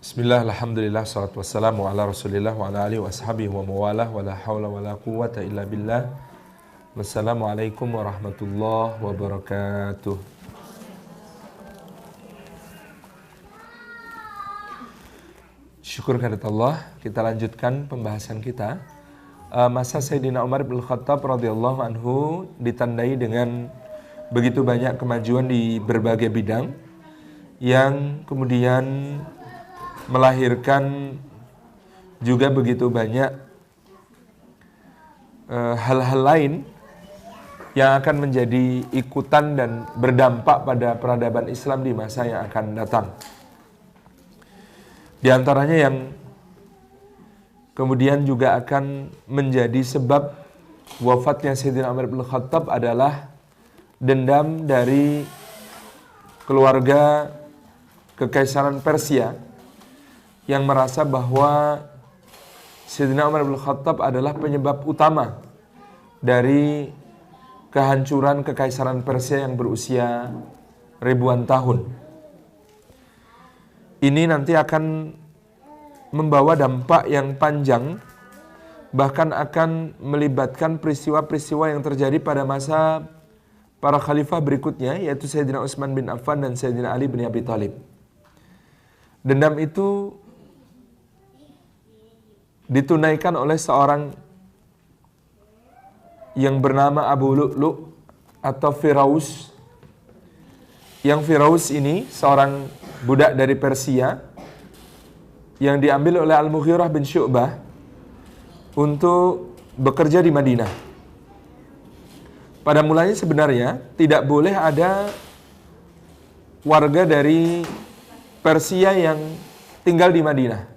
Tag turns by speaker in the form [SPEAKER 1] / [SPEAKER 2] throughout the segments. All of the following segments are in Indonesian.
[SPEAKER 1] Bismillah, alhamdulillah, salatu wassalamu ala rasulillah wa ala alihi wa ashabihi wa mawalah wa la hawla wa la quwwata illa billah. Wassalamualaikum warahmatullahi wabarakatuh. Syukur kehadirat Allah, kita lanjutkan pembahasan kita. Masa Sayyidina Umar bin Khattab radhiyallahu anhu ditandai dengan begitu banyak kemajuan di berbagai bidang yang kemudian melahirkan juga begitu banyak hal-hal lain yang akan menjadi ikutan dan berdampak pada peradaban Islam di masa yang akan datang. Di antaranya yang kemudian juga akan menjadi sebab wafatnya Sayyidina Umar bin Khattab adalah dendam dari keluarga Kekaisaran Persia yang merasa bahwa Sayyidina Umar bin Khattab adalah penyebab utama dari kehancuran Kekaisaran Persia yang berusia ribuan tahun. Ini nanti akan membawa dampak yang panjang, bahkan akan melibatkan peristiwa-peristiwa yang terjadi pada masa para khalifah berikutnya, yaitu Sayyidina Utsman bin Affan dan Sayyidina Ali bin Abi Thalib. Dendam itu ditunaikan oleh seorang yang bernama Abu Lu'lu' atau Firaus. Yang Firaus ini seorang budak dari Persia yang diambil oleh Al-Mughirah bin Syu'bah untuk bekerja di Madinah. Pada mulanya sebenarnya tidak boleh ada warga dari Persia yang tinggal di Madinah.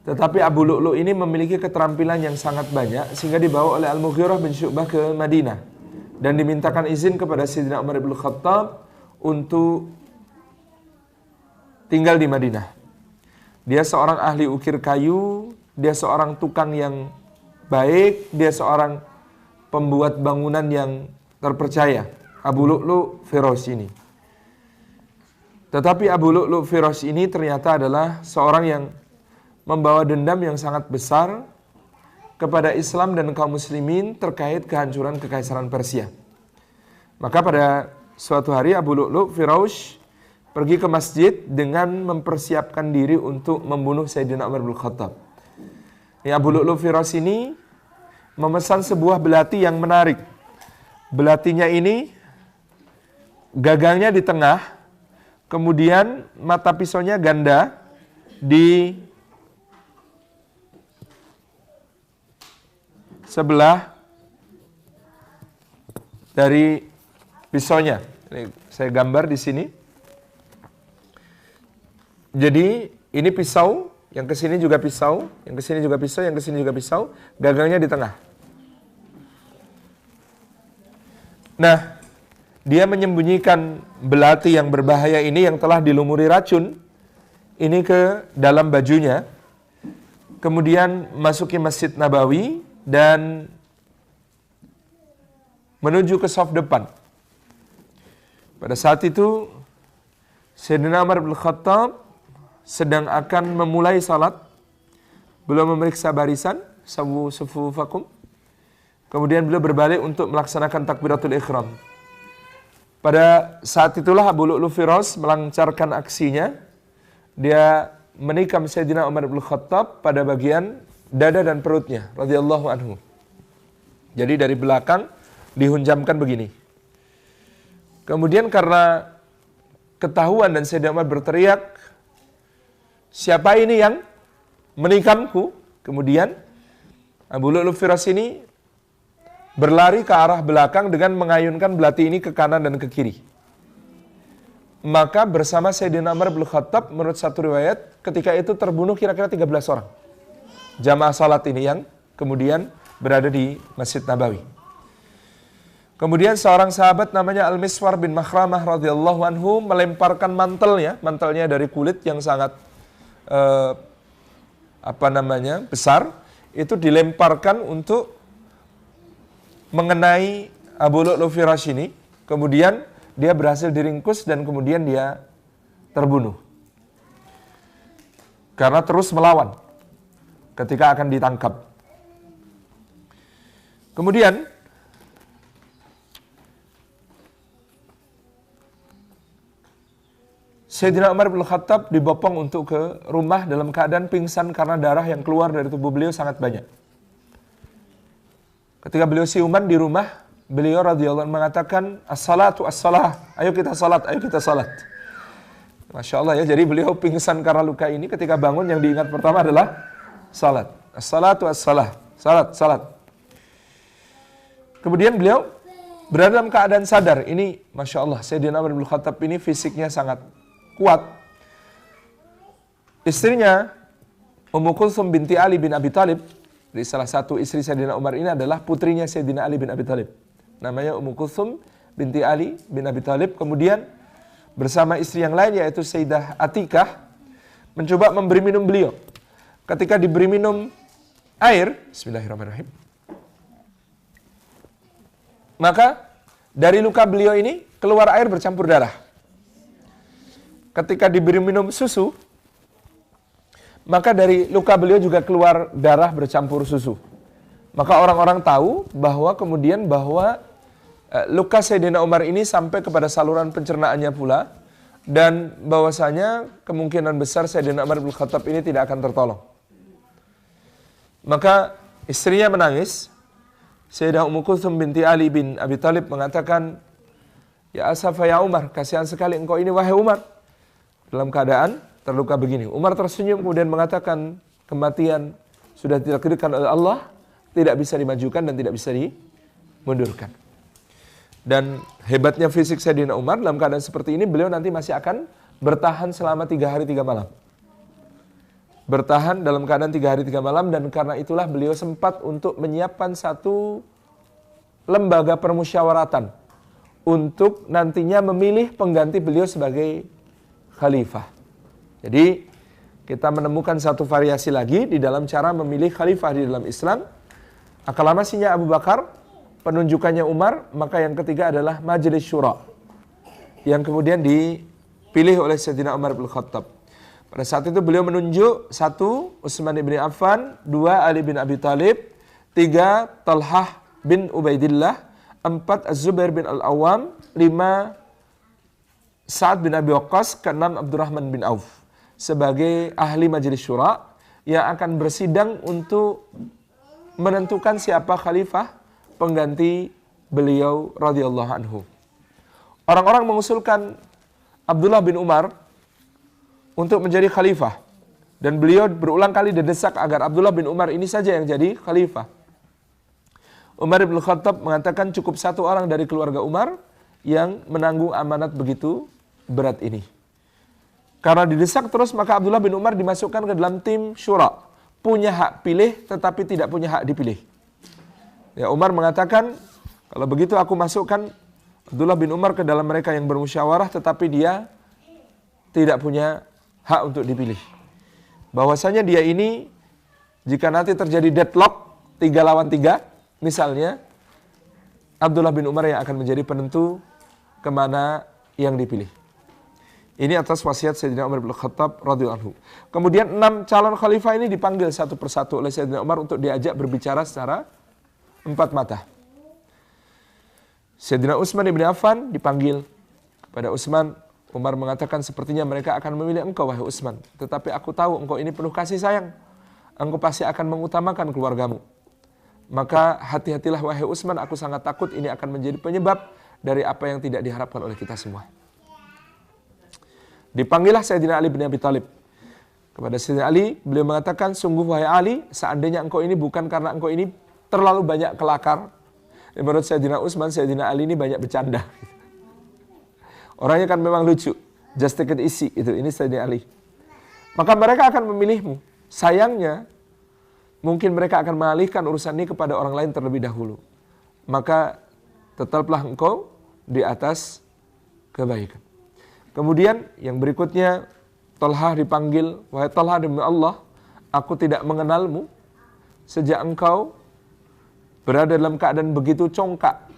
[SPEAKER 1] Tetapi Abu Lu'lu' ini memiliki keterampilan yang sangat banyak sehingga dibawa oleh Al-Mughirah bin Syu'bah ke Madinah dan dimintakan izin kepada Sayyidina Umar bin Khattab untuk tinggal di Madinah. Dia seorang ahli ukir kayu, dia seorang tukang yang baik, dia seorang pembuat bangunan yang terpercaya. Abu Lu'lu' Firaus ini. Tetapi Abu Lu'lu' Firaus ini ternyata adalah seorang yang membawa dendam yang sangat besar kepada Islam dan kaum muslimin terkait kehancuran Kekaisaran Persia. Maka pada suatu hari Abu Lu'lu' Firaus pergi ke masjid dengan mempersiapkan diri untuk membunuh Sayyidina Umar bin Khattab. Abu Lu'lu' Firaus ini memesan sebuah belati yang menarik. Belatinya ini gagangnya di tengah, kemudian mata pisaunya ganda di sebelah dari pisaunya. Ini saya gambar di sini. Jadi ini pisau, yang ke sini juga pisau, yang ke sini juga pisau, yang ke sini juga pisau, gagangnya di tengah. Nah, dia menyembunyikan belati yang berbahaya ini yang telah dilumuri racun ini ke dalam bajunya. Kemudian masuki Masjid Nabawi dan menuju ke saf depan. Pada saat itu Sayyidina Umar bin Khattab sedang akan memulai salat, belum memeriksa barisan, sawu sufufakum. Kemudian beliau berbalik untuk melaksanakan takbiratul ihram. Pada saat itulah Abu Lu'lu' Firaus melancarkan aksinya. Dia menikam Sayyidina Umar bin Khattab pada bagian dada dan perutnya radhiyallahu anhu. Jadi dari belakang dihunjamkan begini. Kemudian karena ketahuan dan Sayyidina Umar berteriak, "Siapa ini yang menikamku?" Kemudian Abu Lu'lu' Firaus ini berlari ke arah belakang dengan mengayunkan belati ini ke kanan dan ke kiri. Maka bersama Sayyidina Umar bin Khattab menurut satu riwayat ketika itu terbunuh kira-kira 13 orang. Jamaah salat ini yang kemudian berada di Masjid Nabawi. Kemudian seorang sahabat namanya Al-Miswar bin Makhramah radhiyallahu anhu melemparkan mantelnya dari kulit yang sangat besar, itu dilemparkan untuk mengenai Abu Lu'lu' Firaus ini. Kemudian dia berhasil diringkus dan kemudian dia terbunuh. karena terus melawan ketika akan ditangkap. Kemudian Sayyidina Umar bin Khattab dibopong untuk ke rumah dalam keadaan pingsan karena darah yang keluar dari tubuh beliau sangat banyak. Ketika beliau siuman di rumah, beliau radhiyallahu anhu mengatakan, as-salatu as-salah, ayo kita salat, ayo kita salat. Masya Allah ya, jadi beliau pingsan karena luka ini, ketika bangun yang diingat pertama adalah salat. As-salatu as-salah, salat, salat. Kemudian beliau berada dalam keadaan sadar. Ini Masya Allah, Sayyidina Umar bin Khattab ini fisiknya sangat kuat. Istrinya Ummu Kulthum binti Ali bin Abi Thalib, jadi salah satu istri Sayyidina Umar ini adalah putrinya Sayyidina Ali bin Abi Thalib. Namanya Ummu Kulthum binti Ali bin Abi Thalib. Kemudian bersama istri yang lain yaitu Sayyidah Atikah mencoba memberi minum beliau. Ketika diberi minum air, bismillahirrahmanirrahim, maka dari luka beliau ini keluar air bercampur darah. Ketika diberi minum susu, maka dari luka beliau juga keluar darah bercampur susu. Maka orang-orang tahu bahwa kemudian luka Sayyidina Umar ini sampai kepada saluran pencernaannya pula, dan bahwasanya kemungkinan besar Sayyidina Umar bin Khattab ini tidak akan tertolong. Maka istrinya menangis. Sayyidah Ummu Kulthum binti Ali bin Abi Thalib mengatakan, ya asafa ya Umar, kasihan sekali engkau ini wahai Umar, dalam keadaan terluka begini. Umar tersenyum kemudian mengatakan, kematian sudah ditakdirkan oleh Allah, tidak bisa dimajukan dan tidak bisa dimundurkan. Dan hebatnya fisik Sayyidina Umar dalam keadaan seperti ini, beliau nanti masih akan bertahan selama 3 hari 3 malam. Bertahan dalam keadaan 3 hari 3 malam, dan karena itulah beliau sempat untuk menyiapkan satu lembaga permusyawaratan untuk nantinya memilih pengganti beliau sebagai khalifah. Jadi kita menemukan satu variasi lagi di dalam cara memilih khalifah di dalam Islam. Aklamasinya Abu Bakar, penunjukannya Umar, maka yang ketiga adalah Majelis Syura, yang kemudian dipilih oleh Sayyidina Umar bin Khattab. Pada saat itu beliau menunjuk 1 Utsman bin Affan, 2 Ali bin Abi Thalib, 3 Talhah bin Ubaidillah, 4 Az-Zubair bin Al-Awwam, 5 Sa'ad bin Abi Waqqas, ke-6 Abdurrahman bin Auf sebagai ahli Majelis Syura yang akan bersidang untuk menentukan siapa khalifah pengganti beliau radhiyallahu anhu. Orang-orang mengusulkan Abdullah bin Umar untuk menjadi khalifah, dan beliau berulang kali didesak agar Abdullah bin Umar ini saja yang jadi khalifah. Umar bin Khattab mengatakan cukup 1 orang dari keluarga Umar yang menanggung amanat begitu berat ini. Karena didesak terus, maka Abdullah bin Umar dimasukkan ke dalam tim syura, punya hak pilih tetapi tidak punya hak dipilih. Ya, Umar mengatakan, kalau begitu aku masukkan Abdullah bin Umar ke dalam mereka yang bermusyawarah, tetapi dia tidak punya hak untuk dipilih. Bahwasanya dia ini, jika nanti terjadi deadlock 3 lawan 3, misalnya, Abdullah bin Umar yang akan menjadi penentu kemana yang dipilih. Ini atas wasiat Sayyidina Umar bin Khattab radhiyallahu anhu. Kemudian 6 calon khalifah ini dipanggil satu persatu oleh Sayyidina Umar untuk diajak berbicara secara 4 mata. Sayyidina Utsman bin Affan dipanggil. Kepada Utsman, Umar mengatakan, sepertinya mereka akan memilih engkau wahai Utsman, tetapi aku tahu engkau ini penuh kasih sayang. Engkau pasti akan mengutamakan keluargamu. Maka hati-hatilah wahai Utsman, aku sangat takut ini akan menjadi penyebab dari apa yang tidak diharapkan oleh kita semua. Dipanggillah Sayyidina Ali bin Abi Thalib. Kepada Sayyidina Ali, beliau mengatakan, sungguh wahai Ali, seandainya engkau ini bukan karena engkau ini terlalu banyak kelakar. Menurut Sayyidina Utsman, Sayyidina Ali ini banyak bercanda. Orangnya kan memang lucu, just take it easy, itu. Ini Sayyidina Ali. Maka mereka akan memilihmu. Sayangnya, mungkin mereka akan mengalihkan urusan ini kepada orang lain terlebih dahulu. Maka tetaplah engkau di atas kebaikan. Kemudian yang berikutnya, Talhah dipanggil, wahai Talhah demi Allah, aku tidak mengenalmu sejak engkau berada dalam keadaan begitu congkak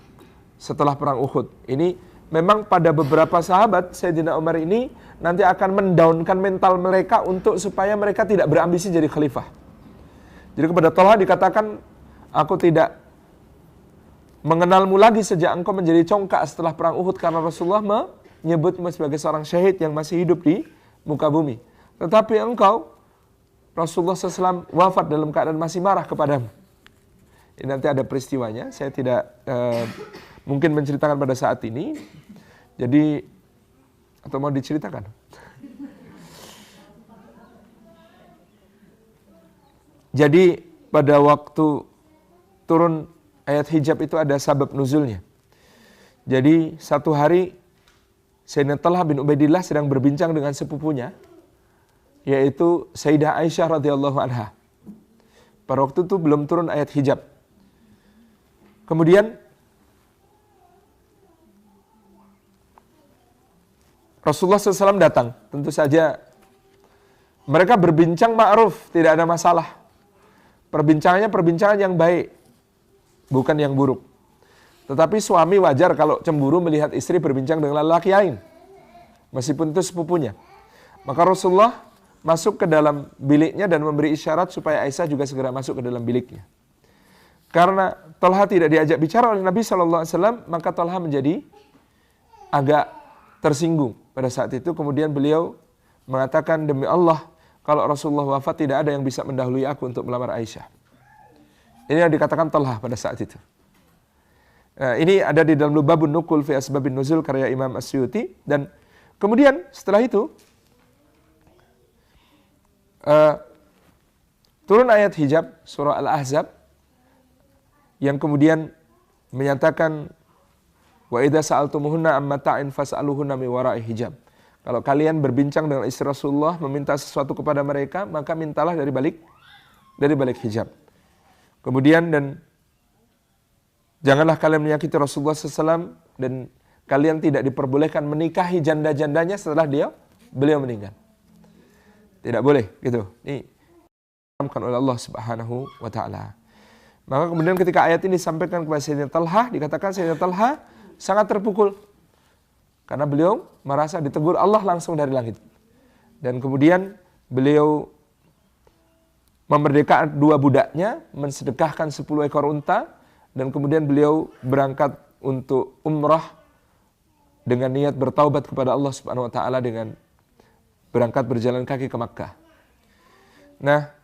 [SPEAKER 1] setelah perang Uhud. Ini memang pada beberapa sahabat Sayyidina Umar ini nanti akan mendownkan mental mereka untuk supaya mereka tidak berambisi jadi khalifah. Jadi kepada Thalha dikatakan, aku tidak mengenalmu lagi sejak engkau menjadi congkak setelah perang Uhud, karena Rasulullah menyebutmu sebagai seorang syahid yang masih hidup di muka bumi. Tetapi engkau, Rasulullah SAW wafat dalam keadaan masih marah kepadamu. Ini nanti ada peristiwanya, saya tidak mungkin menceritakan pada saat ini. Jadi, atau mau diceritakan? Jadi pada waktu turun ayat hijab itu ada sabab nuzulnya. Jadi satu hari Sayyidina Thalha bin Ubaidillah sedang berbincang dengan sepupunya, yaitu Sayyidah Aisyah radhiyallahu anha. Pada waktu itu belum turun ayat hijab. Kemudian Rasulullah SAW datang. Tentu saja mereka berbincang ma'ruf, tidak ada masalah. Perbincangannya perbincangan yang baik, bukan yang buruk. Tetapi suami wajar kalau cemburu melihat istri berbincang dengan lelaki lain, meskipun itu sepupunya. Maka Rasulullah masuk ke dalam biliknya dan memberi isyarat supaya Aisyah juga segera masuk ke dalam biliknya. Karena Thalha tidak diajak bicara oleh Nabi SAW, maka Thalha menjadi agak tersinggung pada saat itu. Kemudian beliau mengatakan, demi Allah, kalau Rasulullah wafat tidak ada yang bisa mendahului aku untuk melamar Aisyah. Ini yang dikatakan Thalha pada saat itu. Ini ada di dalam Lubabun Nukul fi Asbabin Nuzul karya Imam Asyuti. Dan kemudian setelah itu turun ayat hijab surah Al-Ahzab yang kemudian menyatakan, wa idza sa'altumuhunna amma ta'in fas'aluhunna min wara'i hijab. Kalau kalian berbincang dengan istri Rasulullah, meminta sesuatu kepada mereka, maka mintalah dari balik hijab. Kemudian, dan janganlah kalian menyakiti Rasulullah SAW, dan kalian tidak diperbolehkan menikahi janda-jandanya setelah beliau meninggal. Tidak boleh, gitu. Ini diharamkan oleh Allah Subhanahu wa taala. Maka kemudian ketika ayat ini disampaikan kepada Sayyidina Thalha, dikatakan Sayyidina Thalha sangat terpukul karena beliau merasa ditegur Allah langsung dari langit. Dan kemudian beliau memerdekakan 2 budaknya, mensedekahkan 10 ekor unta, dan kemudian beliau berangkat untuk umrah dengan niat bertaubat kepada Allah Subhanahu wa taala dengan berangkat berjalan kaki ke Makkah. Nah,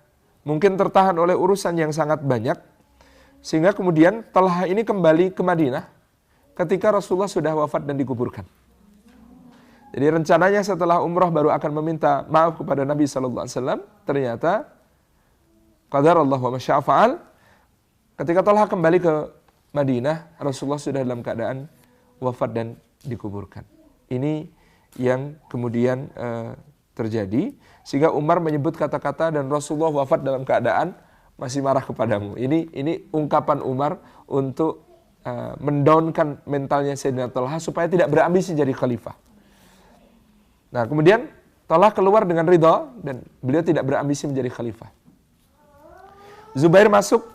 [SPEAKER 1] mungkin tertahan oleh urusan yang sangat banyak, sehingga kemudian Thalha ini kembali ke Madinah ketika Rasulullah sudah wafat dan dikuburkan. Jadi rencananya setelah umrah baru akan meminta maaf kepada Nabi SAW. Ternyata qadarallah wa masya fa'al. Ketika Thalha kembali ke Madinah, Rasulullah sudah dalam keadaan wafat dan dikuburkan. Ini yang kemudian terjadi, sehingga Umar menyebut kata-kata dan Rasulullah wafat dalam keadaan masih marah kepadamu. Ini ungkapan Umar untuk mendownkan mentalnya Sayyidina Thalha supaya tidak berambisi jadi khalifah. Nah, kemudian Thalha keluar dengan ridha dan beliau tidak berambisi menjadi khalifah. Zubair masuk,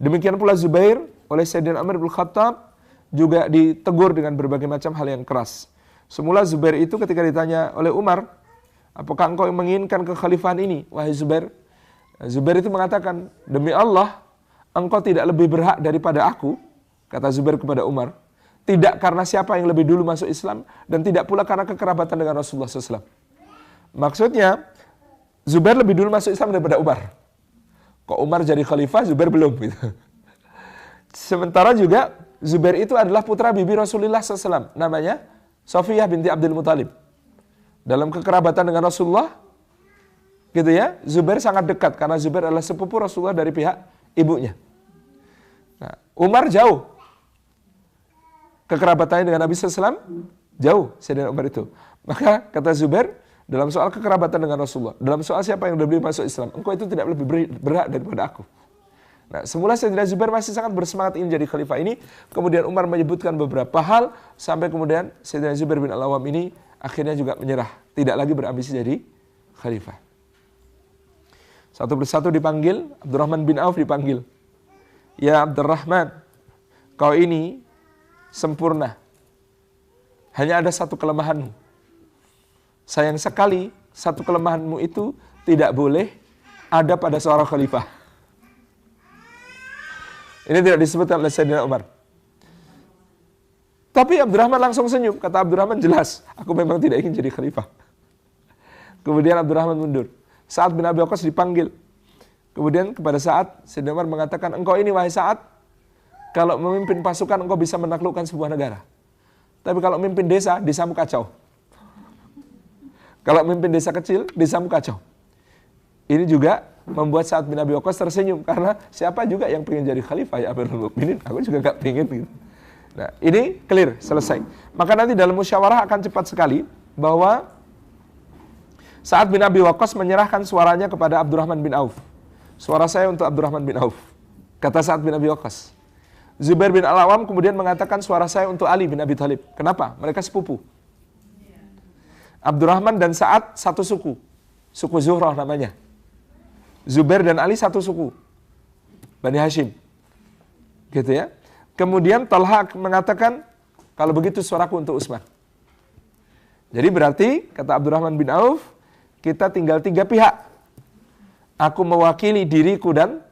[SPEAKER 1] demikian pula Zubair oleh Sayyidina Umar bin Khattab juga ditegur dengan berbagai macam hal yang keras. Semula Zubair itu ketika ditanya oleh Umar, apakah engkau menginginkan kekhalifahan ini, wahai Zubair? Zubair itu mengatakan, demi Allah, engkau tidak lebih berhak daripada aku, kata Zubair kepada Umar. Tidak karena siapa yang lebih dulu masuk Islam, dan tidak pula karena kekerabatan dengan Rasulullah SAW. Maksudnya, Zubair lebih dulu masuk Islam daripada Umar. Kok Umar jadi khalifah, Zubair belum. Gitu. Sementara juga, Zubair itu adalah putra bibi Rasulullah SAW. Namanya Safiyah binti Abdul Muthalib. Dalam kekerabatan dengan Rasulullah, gitu ya, Zubair sangat dekat karena Zubair adalah sepupu Rasulullah dari pihak ibunya. Nah, Umar jauh. Kekerabatannya dengan Nabi SAW jauh Sayyidina Umar itu. Maka kata Zubair, dalam soal kekerabatan dengan Rasulullah, dalam soal siapa yang lebih masuk Islam, engkau itu tidak lebih berhak daripada aku. Nah, semula Sayyidina Zubair masih sangat bersemangat ingin jadi khalifah ini, kemudian Umar menyebutkan beberapa hal, sampai kemudian Sayyidina Zubair bin Al-Awwam ini akhirnya juga menyerah, tidak lagi berambisi jadi khalifah. Satu persatu dipanggil, Abdurrahman bin Auf dipanggil. Ya Abdurrahman, kau ini sempurna. hanya ada satu kelemahanmu. Sayang sekali, satu kelemahanmu itu tidak boleh ada pada seorang khalifah. Ini tidak disebutkan oleh Sayyidina Umar. Tapi Abdurrahman langsung senyum. Kata Abdurrahman, jelas, aku memang tidak ingin jadi khalifah. Kemudian Abdurrahman mundur. Sa'ad bin Abi Waqqas dipanggil. Kemudian kepada Sa'ad, Sayyidina Umar mengatakan, engkau ini wahai Sa'ad, kalau memimpin pasukan engkau bisa menaklukkan sebuah negara. Tapi kalau memimpin desa, desamu kacau. Kalau memimpin desa kecil, desamu kacau. Ini juga membuat Sa'ad bin Abi Waqqas tersenyum. Karena siapa juga yang pengen jadi khalifah ya Amirul Mukminin? Aku juga gak pengen gitu. Nah, ini clear, selesai. Maka nanti dalam musyawarah akan cepat sekali bahwa Sa'ad bin Abi Waqqas menyerahkan suaranya kepada Abdurrahman bin Auf. Suara saya untuk Abdurrahman bin Auf. Kata Sa'ad bin Abi Waqqas. Zubair bin Al-Awwam kemudian mengatakan suara saya untuk Ali bin Abi Thalib. Kenapa? Mereka sepupu. Abdurrahman dan Sa'ad satu suku. Suku Zuhrah namanya. Zubair dan Ali satu suku. Bani Hashim. Gitu ya. Kemudian Talha mengatakan, kalau begitu suaraku untuk Utsman. Jadi berarti, kata Abdurrahman bin Auf, kita tinggal 3 pihak. Aku mewakili diriku dan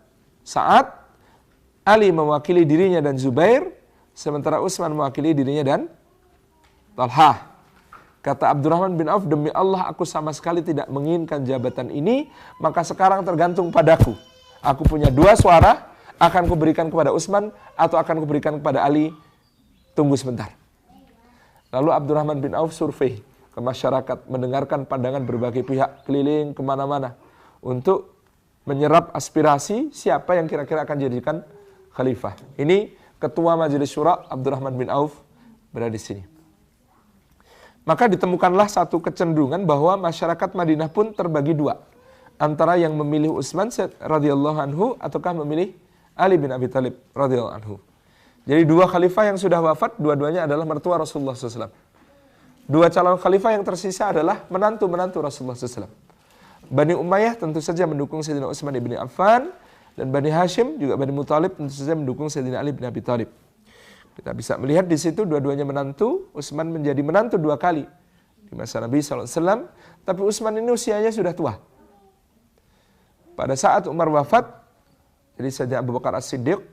[SPEAKER 1] Sa'ad, Ali mewakili dirinya dan Zubair, sementara Utsman mewakili dirinya dan Talha. Kata Abdurrahman bin Auf, demi Allah aku sama sekali tidak menginginkan jabatan ini, maka sekarang tergantung padaku. Aku punya 2 suara, akan kuberikan kepada Utsman atau akan kuberikan kepada Ali. Tunggu sebentar. Lalu Abdurrahman bin Auf survei ke masyarakat, mendengarkan pandangan berbagai pihak, keliling kemana-mana untuk menyerap aspirasi siapa yang kira-kira akan dijadikan khalifah. Ini Ketua Majelis Syura Abdurrahman bin Auf berada di sini. Maka ditemukanlah satu kecenderungan bahwa masyarakat Madinah pun terbagi 2, antara yang memilih Utsman radhiyallahu anhu ataukah memilih Ali bin Abi Thalib radhiyallahu anhu. Jadi 2 khalifah yang sudah wafat, dua-duanya adalah mertua Rasulullah SAW. 2 calon khalifah yang tersisa adalah menantu-menantu Rasulullah SAW. Bani Umayyah tentu saja mendukung Sayyidina Utsman ibn Affan, dan Bani Hashim juga Bani Muthalib tentu saja mendukung Sayyidina Ali bin Abi Thalib. Kita bisa melihat di situ dua-duanya menantu. Utsman menjadi menantu 2 kali di masa Nabi SAW, tapi Utsman ini usianya sudah tua. Pada saat Umar wafat, jadi Sayyidina Abu Bakar As-Siddiq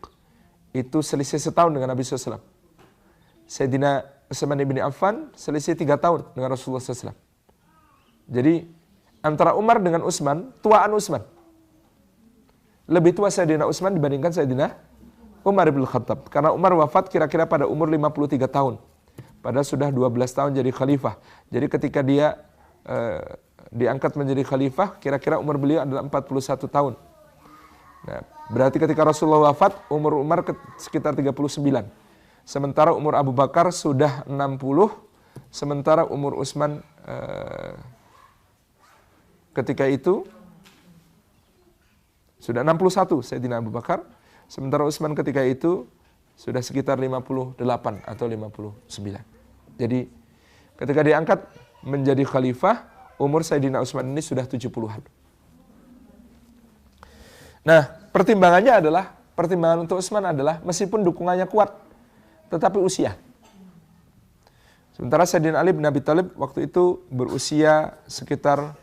[SPEAKER 1] itu selisih setahun dengan Nabi SAW. Sayyidina Utsman ibn Affan selisih 3 tahun dengan Rasulullah SAW. Jadi antara Umar dengan Utsman, tuaan Utsman. Lebih tua Sayyidina Utsman dibandingkan Sayyidina Umar ibn Khattab. Karena Umar wafat kira-kira pada umur 53 tahun. Padahal sudah 12 tahun jadi khalifah. Jadi ketika dia diangkat menjadi khalifah, kira-kira umur beliau adalah 41 tahun. Nah, berarti ketika Rasulullah wafat, umur Umar sekitar 39. Sementara umur Abu Bakar sudah 60. Sementara umur Utsman ketika itu sudah 61, Sayyidina Abu Bakar. Sementara Utsman ketika itu sudah sekitar 58 atau 59. Jadi ketika diangkat menjadi khalifah, umur Sayyidina Utsman ini sudah 70-an. Nah, pertimbangan untuk Utsman adalah meskipun dukungannya kuat, tetapi usia. Sementara Sayyidina Ali bin Abi Thalib waktu itu berusia sekitar,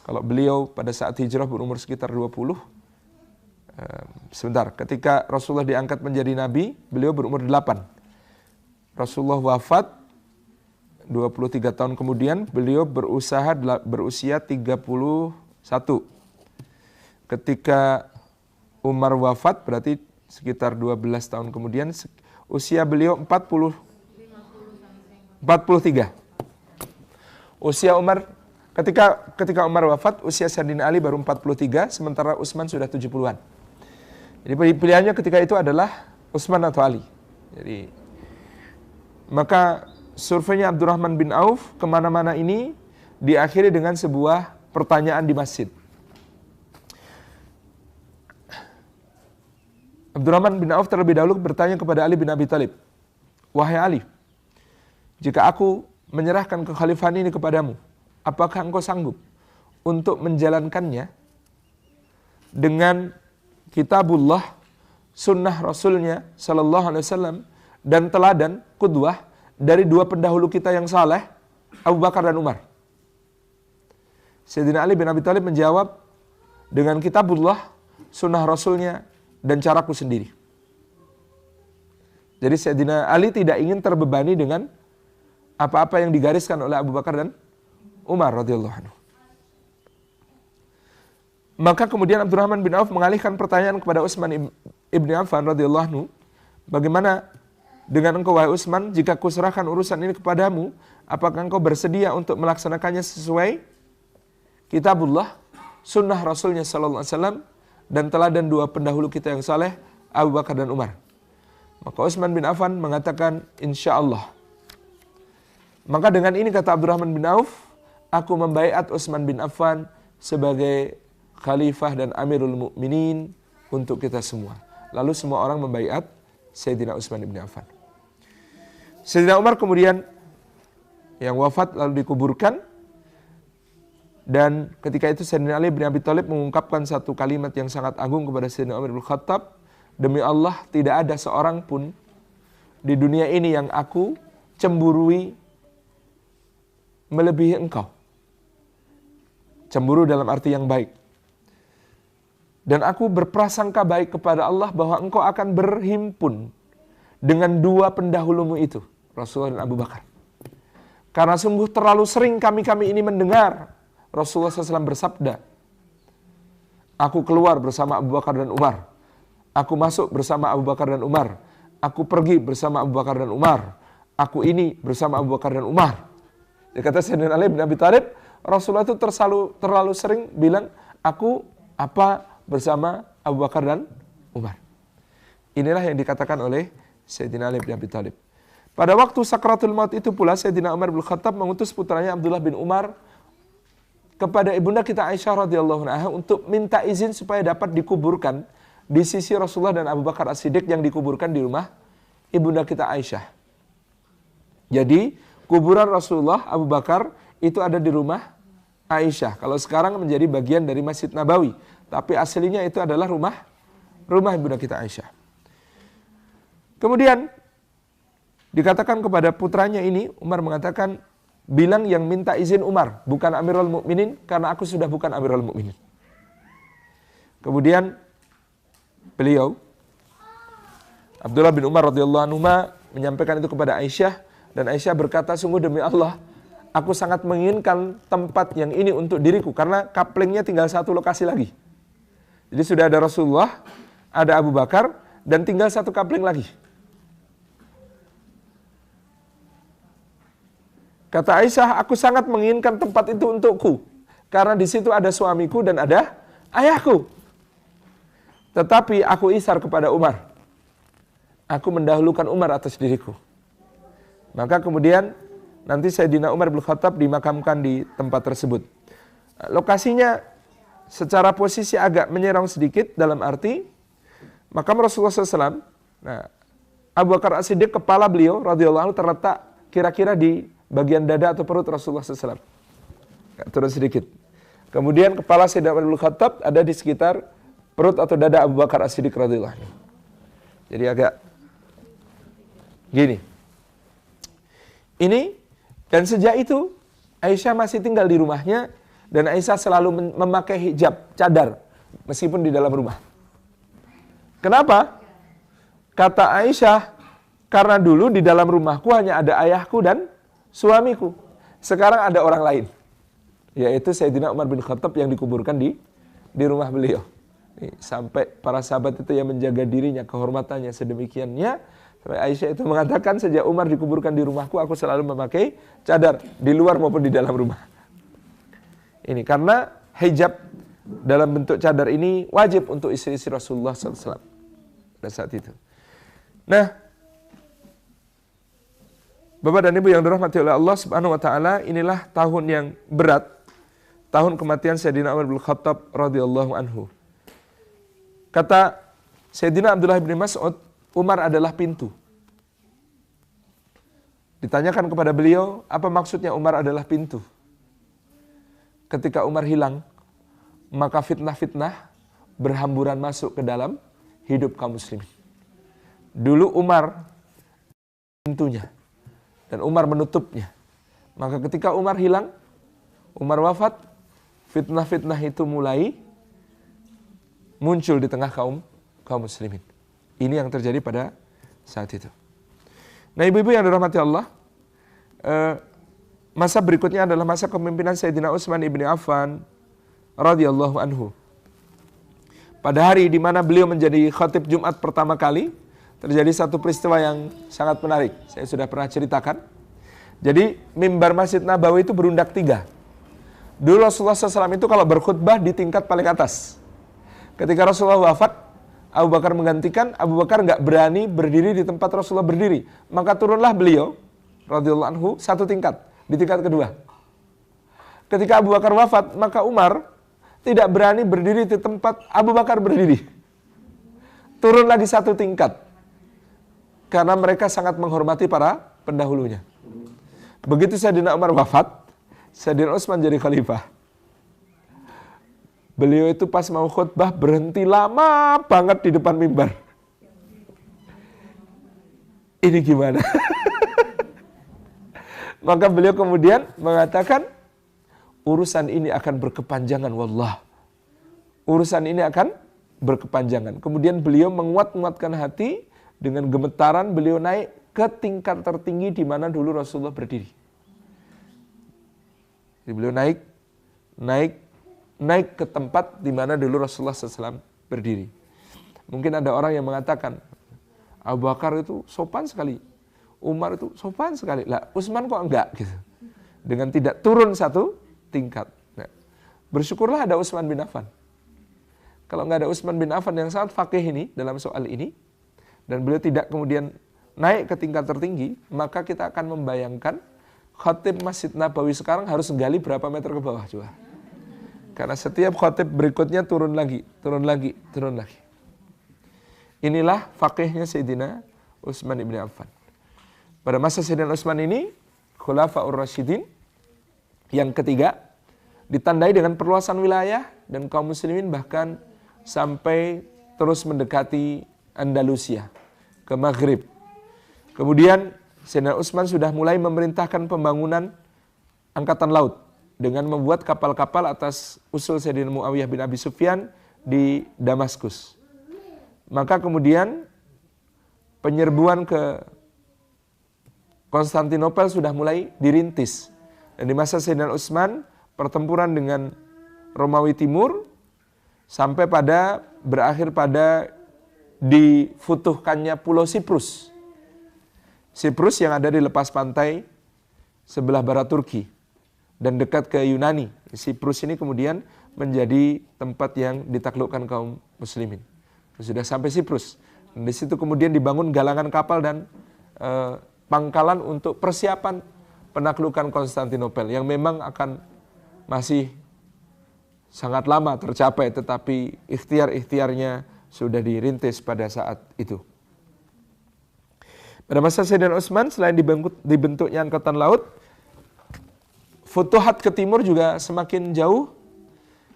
[SPEAKER 1] kalau beliau pada saat hijrah berumur sekitar 20. Ketika Rasulullah diangkat menjadi Nabi, beliau berumur 8. Rasulullah wafat 23 tahun kemudian, beliau berusia 31. Ketika Umar wafat, berarti sekitar 12 tahun kemudian, usia beliau 43. Usia Umar, ketika Umar wafat, usia Sayyidina Ali baru 43, sementara Utsman sudah 70-an. Jadi pilihannya ketika itu adalah Utsman atau Ali. Jadi maka surveinya Abdurrahman bin Auf kemana-mana ini diakhiri dengan sebuah pertanyaan di masjid. Abdurrahman bin Auf terlebih dahulu bertanya kepada Ali bin Abi Thalib, wahai Ali, jika aku menyerahkan kekhalifahan ini kepadamu, apakah engkau sanggup untuk menjalankannya dengan kitabullah, sunnah Rasulnya Sallallahu Alaihi Wasallam, dan teladan, qudwah dari dua pendahulu kita yang saleh, Abu Bakar dan Umar. Sayyidina Ali bin Abi Thalib menjawab dengan kitabullah, sunnah Rasulnya, dan caraku sendiri. Jadi Sayyidina Ali tidak ingin terbebani dengan apa-apa yang digariskan oleh Abu Bakar dan Umar radhiyallahu anhu. Maka kemudian Abdurrahman bin Auf mengalihkan pertanyaan kepada Utsman ibn Affan radhiyallahu anhu, bagaimana dengan engkau wahai Utsman, jika kuserahkan urusan ini kepadamu, apakah engkau bersedia untuk melaksanakannya sesuai kitabullah, sunnah Rasulnya sallallahu alaihi wasallam, dan teladan dua pendahulu kita yang saleh, Abu Bakar dan Umar? Maka Utsman bin Affan mengatakan, insyaallah. Maka dengan ini kata Abdurrahman bin Auf, aku membaiat Utsman bin Affan sebagai khalifah dan amirul mukminin untuk kita semua. Lalu semua orang membaiat Sayyidina Utsman bin Affan. Sayyidina Umar kemudian yang wafat lalu dikuburkan, dan ketika itu Sayyidina Ali bin Abi Thalib mengungkapkan satu kalimat yang sangat agung kepada Sayyidina Umar bin Khattab, demi Allah tidak ada seorang pun di dunia ini yang aku cemburui melebihi engkau. Cemburu dalam arti yang baik. Dan aku berprasangka baik kepada Allah bahwa engkau akan berhimpun dengan dua pendahulumu itu, Rasulullah dan Abu Bakar. Karena sungguh terlalu sering kami ini mendengar Rasulullah SAW bersabda, aku keluar bersama Abu Bakar dan Umar, aku masuk bersama Abu Bakar dan Umar, aku pergi bersama Abu Bakar dan Umar, aku ini bersama Abu Bakar dan Umar. Dia kata Sayyidina Ali bin Abi Thalib, Rasulullah itu terlalu sering bilang, aku bersama Abu Bakar dan Umar. Inilah yang dikatakan oleh Sayyidina Ali bin Abi Thalib. Pada waktu sakratul maut itu pula Sayyidina Umar bin Khattab mengutus putranya Abdullah bin Umar kepada ibunda kita Aisyah radhiyallahu anha untuk minta izin supaya dapat dikuburkan di sisi Rasulullah dan Abu Bakar As-Siddiq yang dikuburkan di rumah ibunda kita Aisyah. Jadi kuburan Rasulullah, Abu Bakar itu ada di rumah Aisyah. Kalau sekarang menjadi bagian dari Masjid Nabawi, tapi aslinya itu adalah rumah ibunda kita Aisyah. Kemudian dikatakan kepada putranya ini, Umar mengatakan, bilang yang minta izin Umar, bukan Amirul Mukminin, karena aku sudah bukan Amirul Mukminin. Kemudian beliau, Abdullah bin Umar radhiyallahu anhu menyampaikan itu kepada Aisyah, dan Aisyah berkata, sungguh demi Allah, aku sangat menginginkan tempat yang ini untuk diriku, karena kaplingnya tinggal satu lokasi lagi. Jadi sudah ada Rasulullah, ada Abu Bakar, dan tinggal satu kapling lagi. Kata Aisyah, aku sangat menginginkan tempat itu untukku, karena di situ ada suamiku dan ada ayahku. Tetapi aku isar kepada Umar. Aku mendahulukan Umar atas diriku. Maka kemudian nanti Sayyidina Umar bin Khattab dimakamkan di tempat tersebut. Lokasinya secara posisi agak menyerang sedikit, dalam arti makam Rasulullah SAW. Nah, Abu Bakar As-Siddiq, kepala beliau radhiyallahu anhu terletak kira-kira di bagian dada atau perut Rasulullah SAW. Turun sedikit. Kemudian kepala Sayyidina Umar bin Khattab ada di sekitar perut atau dada Abu Bakar As-Siddiq radhiyallahu anhu. Jadi agak gini. Ini, dan sejak itu Aisyah masih tinggal di rumahnya, dan Aisyah selalu memakai hijab, cadar, meskipun di dalam rumah. Kenapa? Kata Aisyah, karena dulu di dalam rumahku hanya ada ayahku dan suamiku. Sekarang ada orang lain, yaitu Sayyidina Umar bin Khattab yang dikuburkan di rumah beliau. Sampai para sahabat itu yang menjaga dirinya, kehormatannya sedemikiannya, sampai Aisyah itu mengatakan, sejak Umar dikuburkan di rumahku, aku selalu memakai cadar, di luar maupun di dalam rumah. Ini karena hijab dalam bentuk cadar ini wajib untuk istri-istri Rasulullah SAW pada saat itu. Nah, Bapak dan Ibu yang dirahmati oleh Allah Subhanahu wa taala, inilah tahun yang berat, tahun kematian Sayyidina Umar bin Khattab radhiyallahu anhu. Kata Sayyidina Abdullah bin Mas'ud, Umar adalah pintu. Ditanyakan kepada beliau, apa maksudnya Umar adalah pintu? Ketika Umar hilang, maka fitnah-fitnah berhamburan masuk ke dalam hidup kaum muslimin. Dulu Umar pintunya, dan Umar menutupnya. Maka ketika Umar hilang, Umar wafat, fitnah-fitnah itu mulai muncul di tengah kaum muslimin. Ini yang terjadi pada saat itu. Nah, ibu-ibu yang dirahmati Allah, masa berikutnya adalah masa kepemimpinan Sayyidina Utsman ibn Affan radhiyallahu anhu. Pada hari di mana beliau menjadi khatib Jumat pertama kali, terjadi satu peristiwa yang sangat menarik. Saya sudah pernah ceritakan. Jadi mimbar Masjid Nabawi itu berundak 3. Dulu Rasulullah SAW itu kalau berkhutbah di tingkat paling atas. Ketika Rasulullah wafat, Abu Bakar menggantikan. Abu Bakar nggak berani berdiri di tempat Rasulullah berdiri. Maka turunlah beliau, radhiyallahu anhu, 1 tingkat, di tingkat kedua. Ketika Abu Bakar wafat, maka Umar tidak berani berdiri di tempat Abu Bakar berdiri. Turun lagi 1 tingkat. Karena mereka sangat menghormati para pendahulunya. Begitu Sayyidina Umar wafat, Sayyidina Utsman jadi khalifah. Beliau itu pas mau khutbah berhenti lama banget di depan mimbar. Ini gimana? Maka beliau kemudian mengatakan, urusan ini akan berkepanjangan, wallah. Urusan ini akan berkepanjangan. Kemudian beliau menguat-nguatkan hati, dengan gemetaran beliau naik ke tingkat tertinggi di mana dulu Rasulullah berdiri. Jadi beliau naik ke tempat di mana dulu Rasulullah SAW berdiri. Mungkin ada orang yang mengatakan, Abu Bakar itu sopan sekali, Umar itu sopan sekali, lah Utsman kok enggak gitu. Dengan tidak turun 1 tingkat. Nah, bersyukurlah ada Utsman bin Affan. Kalau nggak ada Utsman bin Affan yang sangat faqih ini dalam soal ini, dan beliau tidak kemudian naik ke tingkat tertinggi, maka kita akan membayangkan khatib Masjid Nabawi sekarang harus gali berapa meter ke bawah coba. Karena setiap khatib berikutnya turun lagi. Inilah faqihnya Sayyidina Utsman ibn Affan. Pada masa Sayyidina Utsman ini, Khulafaur Rasyidin yang ketiga, ditandai dengan perluasan wilayah dan kaum muslimin bahkan sampai terus mendekati Andalusia, ke Maghrib. Kemudian Sayyidina Utsman sudah mulai memerintahkan pembangunan angkatan laut dengan membuat kapal-kapal atas usul Sayyidina Muawiyah bin Abi Sufyan di Damaskus. Maka kemudian penyerbuan ke Konstantinopel sudah mulai dirintis. Dan di masa Sayyidina Utsman, pertempuran dengan Romawi Timur sampai pada berakhir pada difutuhkannya Pulau Siprus. Siprus yang ada di lepas pantai sebelah barat Turki dan dekat ke Yunani. Siprus ini kemudian menjadi tempat yang ditaklukkan kaum muslimin. Sudah sampai Siprus. Dan di situ kemudian dibangun galangan kapal dan pangkalan untuk persiapan penaklukan Konstantinopel yang memang akan masih sangat lama tercapai, tetapi ikhtiar-ikhtiarnya sudah dirintis pada saat itu. Pada masa Sayyidina Utsman, selain dibentuknya angkatan laut, futuhat ke timur juga semakin jauh,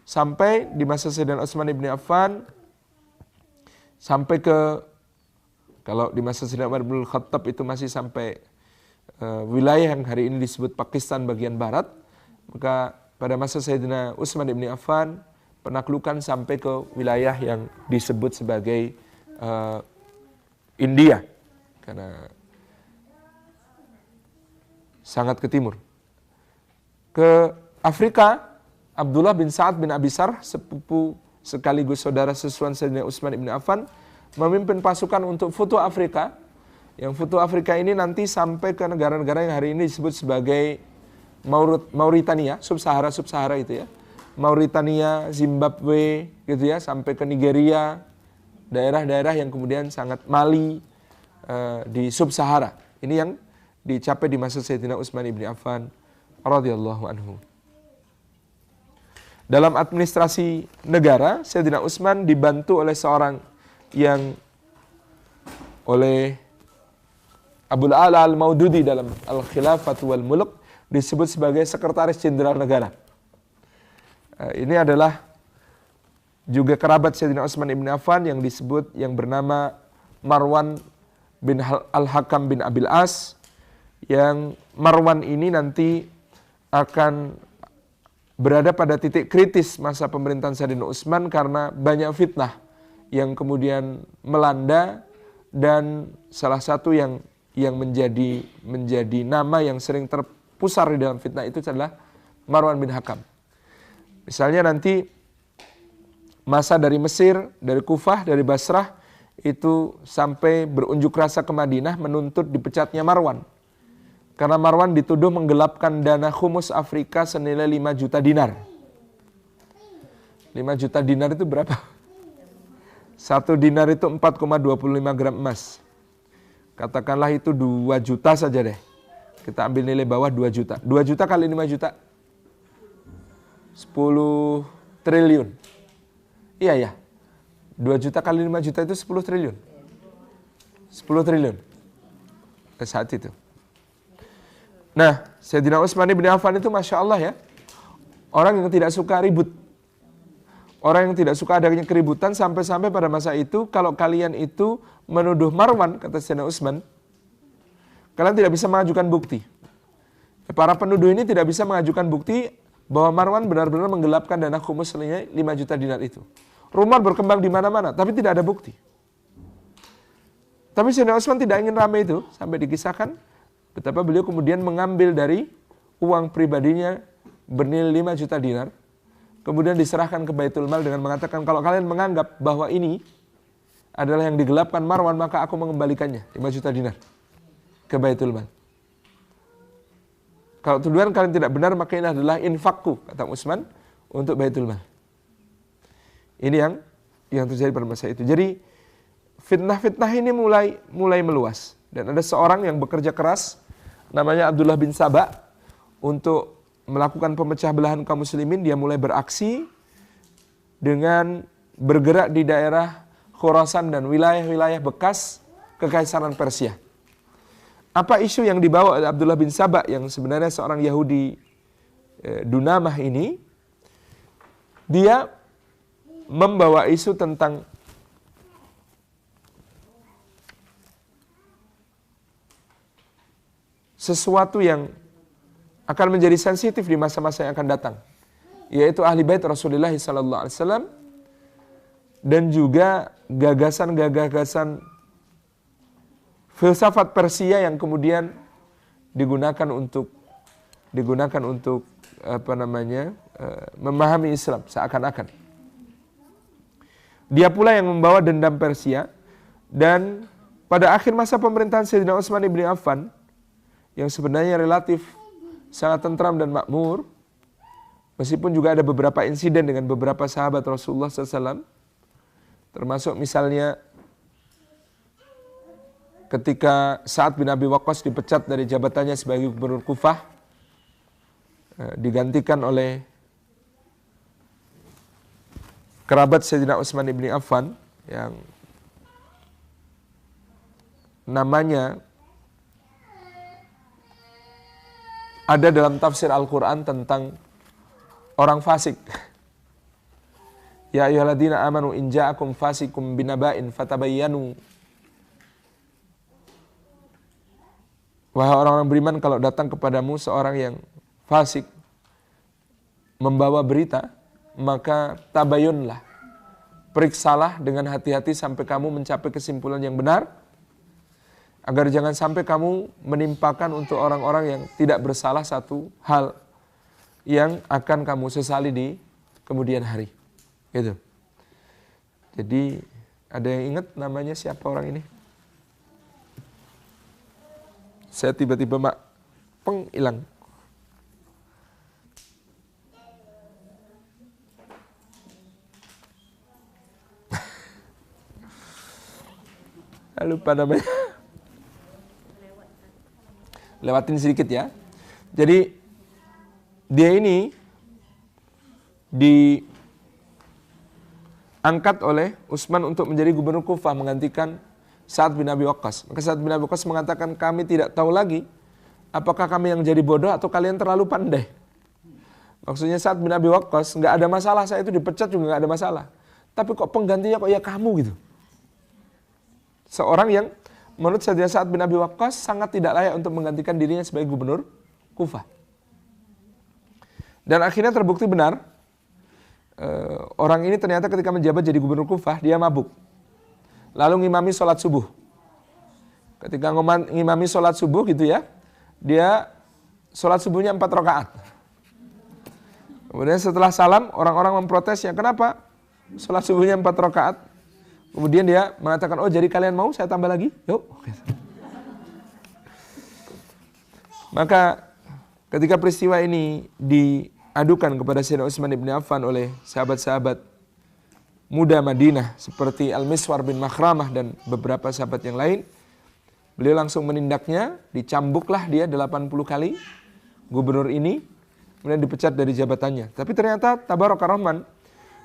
[SPEAKER 1] sampai di masa Sayyidina Utsman ibn Affan, sampai ke, kalau di masa Sayyidina Umar bin Khattab itu masih sampai wilayah yang hari ini disebut Pakistan bagian barat, maka pada masa Sayyidina Utsman ibn Affan, penaklukan sampai ke wilayah yang disebut sebagai India, karena sangat ke timur. Ke Afrika, Abdullah bin Sa'ad bin Abi Sarh, sepupu sekaligus saudara sesuan Sayyidina Utsman ibn Affan, memimpin pasukan untuk futuh Afrika. Yang futuh Afrika ini nanti sampai ke negara-negara yang hari ini disebut sebagai Mauritania, Sub-Sahara itu ya. Mauritania, Zimbabwe gitu ya, sampai ke Nigeria, daerah-daerah yang kemudian sangat Mali, di Sub-Sahara. Ini yang dicapai di masa Sayyidina Utsman ibn Affan radhiyallahu anhu. Dalam administrasi negara, Sayyidina Utsman dibantu oleh seorang yang oleh Abul A'la al-Maududi dalam Al-Khilafat wal Mulk disebut sebagai sekretaris jenderal negara. Ini adalah juga kerabat Sayyidina Utsman ibn Affan yang disebut, yang bernama Marwan bin Al-Hakam bin Abil As, yang Marwan ini nanti akan berada pada titik kritis masa pemerintahan Sayyidina Utsman karena banyak fitnah yang kemudian melanda, dan salah satu yang menjadi nama yang sering terpusar di dalam fitnah itu adalah Marwan bin Hakam. Misalnya nanti masa dari Mesir, dari Kufah, dari Basrah itu sampai berunjuk rasa ke Madinah menuntut dipecatnya Marwan. Karena Marwan dituduh menggelapkan dana khumus Afrika senilai 5 juta dinar. 5 juta dinar itu berapa? 1 dinar itu 4,25 gram emas. Katakanlah itu 2 juta saja deh. Kita ambil nilai bawah 2 juta. 2 juta kali 5 juta. 10 triliun. Iya ya. 2 juta kali 5 juta itu 10 triliun. 10 triliun. Saat itu. Nah, Sayyidina Utsman bin Affan itu Masya Allah ya. Orang yang tidak suka ribut. Orang yang tidak suka adanya keributan, sampai-sampai pada masa itu kalau kalian itu menuduh Marwan, kata Sayyidina Utsman, kalian tidak bisa mengajukan bukti. Para penuduh ini tidak bisa mengajukan bukti bahwa Marwan benar-benar menggelapkan dana khumus senilai 5 juta dinar itu. Rumor berkembang di mana-mana, tapi tidak ada bukti. Tapi Sayyidina Utsman tidak ingin ramai itu, sampai dikisahkan betapa beliau kemudian mengambil dari uang pribadinya bernilai 5 juta dinar, kemudian diserahkan ke Baitul Mal dengan mengatakan, kalau kalian menganggap bahwa ini adalah yang digelapkan Marwan, maka aku mengembalikannya 5 juta dinar ke Baitul Mal. Kalau tuduhan kalian tidak benar, maka ini adalah infakku, kata Utsman, untuk Baitul Mal. Ini yang terjadi pada masa itu. Jadi fitnah-fitnah ini mulai meluas. Dan ada seorang yang bekerja keras, namanya Abdullah bin Saba, untuk melakukan pemecah belahan kaum muslimin. Dia mulai beraksi dengan bergerak di daerah Khurasan dan wilayah-wilayah bekas Kekaisaran Persia. Apa isu yang dibawa oleh Abdullah bin Saba yang sebenarnya seorang Yahudi Dunamah ini? Dia membawa isu tentang sesuatu yang akan menjadi sensitif di masa-masa yang akan datang, yaitu ahli bait Rasulullah SAW, dan juga gagasan-gagasan filsafat Persia yang kemudian digunakan untuk memahami Islam seakan-akan. Dia pula yang membawa dendam Persia, dan pada akhir masa pemerintahan Sayyidina Utsman bin Affan yang sebenarnya relatif sangat tentram dan makmur, meskipun juga ada beberapa insiden dengan beberapa sahabat Rasulullah SAW, termasuk misalnya ketika Sa'ad bin Abi Waqqas dipecat dari jabatannya sebagai gubernur Kufah, digantikan oleh kerabat Sayyidina Utsman bin Affan yang namanya ada dalam tafsir Al-Quran tentang orang fasik. Ya ayyuhalladzina amanu in ja'akum fasikum binaba'in fatabayyanu. Wahai orang-orang beriman, kalau datang kepadamu seorang yang fasik membawa berita, maka tabayunlah. Periksalah dengan hati-hati sampai kamu mencapai kesimpulan yang benar, agar jangan sampai kamu menimpakan untuk orang-orang yang tidak bersalah satu hal yang akan kamu sesali di kemudian hari. Gitu. Jadi ada yang ingat namanya siapa orang ini? Saya tiba-tiba hilang. Lupa namanya. Lewatin sedikit ya. Jadi dia ini diangkat oleh Utsman untuk menjadi gubernur Kufah menggantikan Sa'ad bin Abi Waqqas. Maka Sa'ad bin Abi Waqqas mengatakan, kami tidak tahu lagi apakah kami yang jadi bodoh atau kalian terlalu pandai. Maksudnya Sa'ad bin Abi Waqqas nggak ada masalah, saya itu dipecat juga nggak ada masalah. Tapi kok penggantinya kok ya kamu gitu. Seorang yang menurut Sayyidina Sa'ad bin Abi Waqqas sangat tidak layak untuk menggantikan dirinya sebagai gubernur Kufah. Dan akhirnya terbukti benar, orang ini ternyata ketika menjabat jadi gubernur Kufah, dia mabuk. Lalu ngimami sholat subuh. Ketika ngimami sholat subuh gitu ya, dia sholat subuhnya 4 rakaat. Kemudian setelah salam, orang-orang memprotesnya, kenapa sholat subuhnya 4 rakaat? Kemudian dia mengatakan, oh jadi kalian mau saya tambah lagi? Yuk. Maka ketika peristiwa ini diadukan kepada Sayyidina Utsman bin Affan oleh sahabat-sahabat muda Madinah seperti Al-Miswar bin Makhramah dan beberapa sahabat yang lain, beliau langsung menindaknya, dicambuklah dia 80 kali gubernur ini, kemudian dipecat dari jabatannya. Tapi ternyata tabaraka rahman,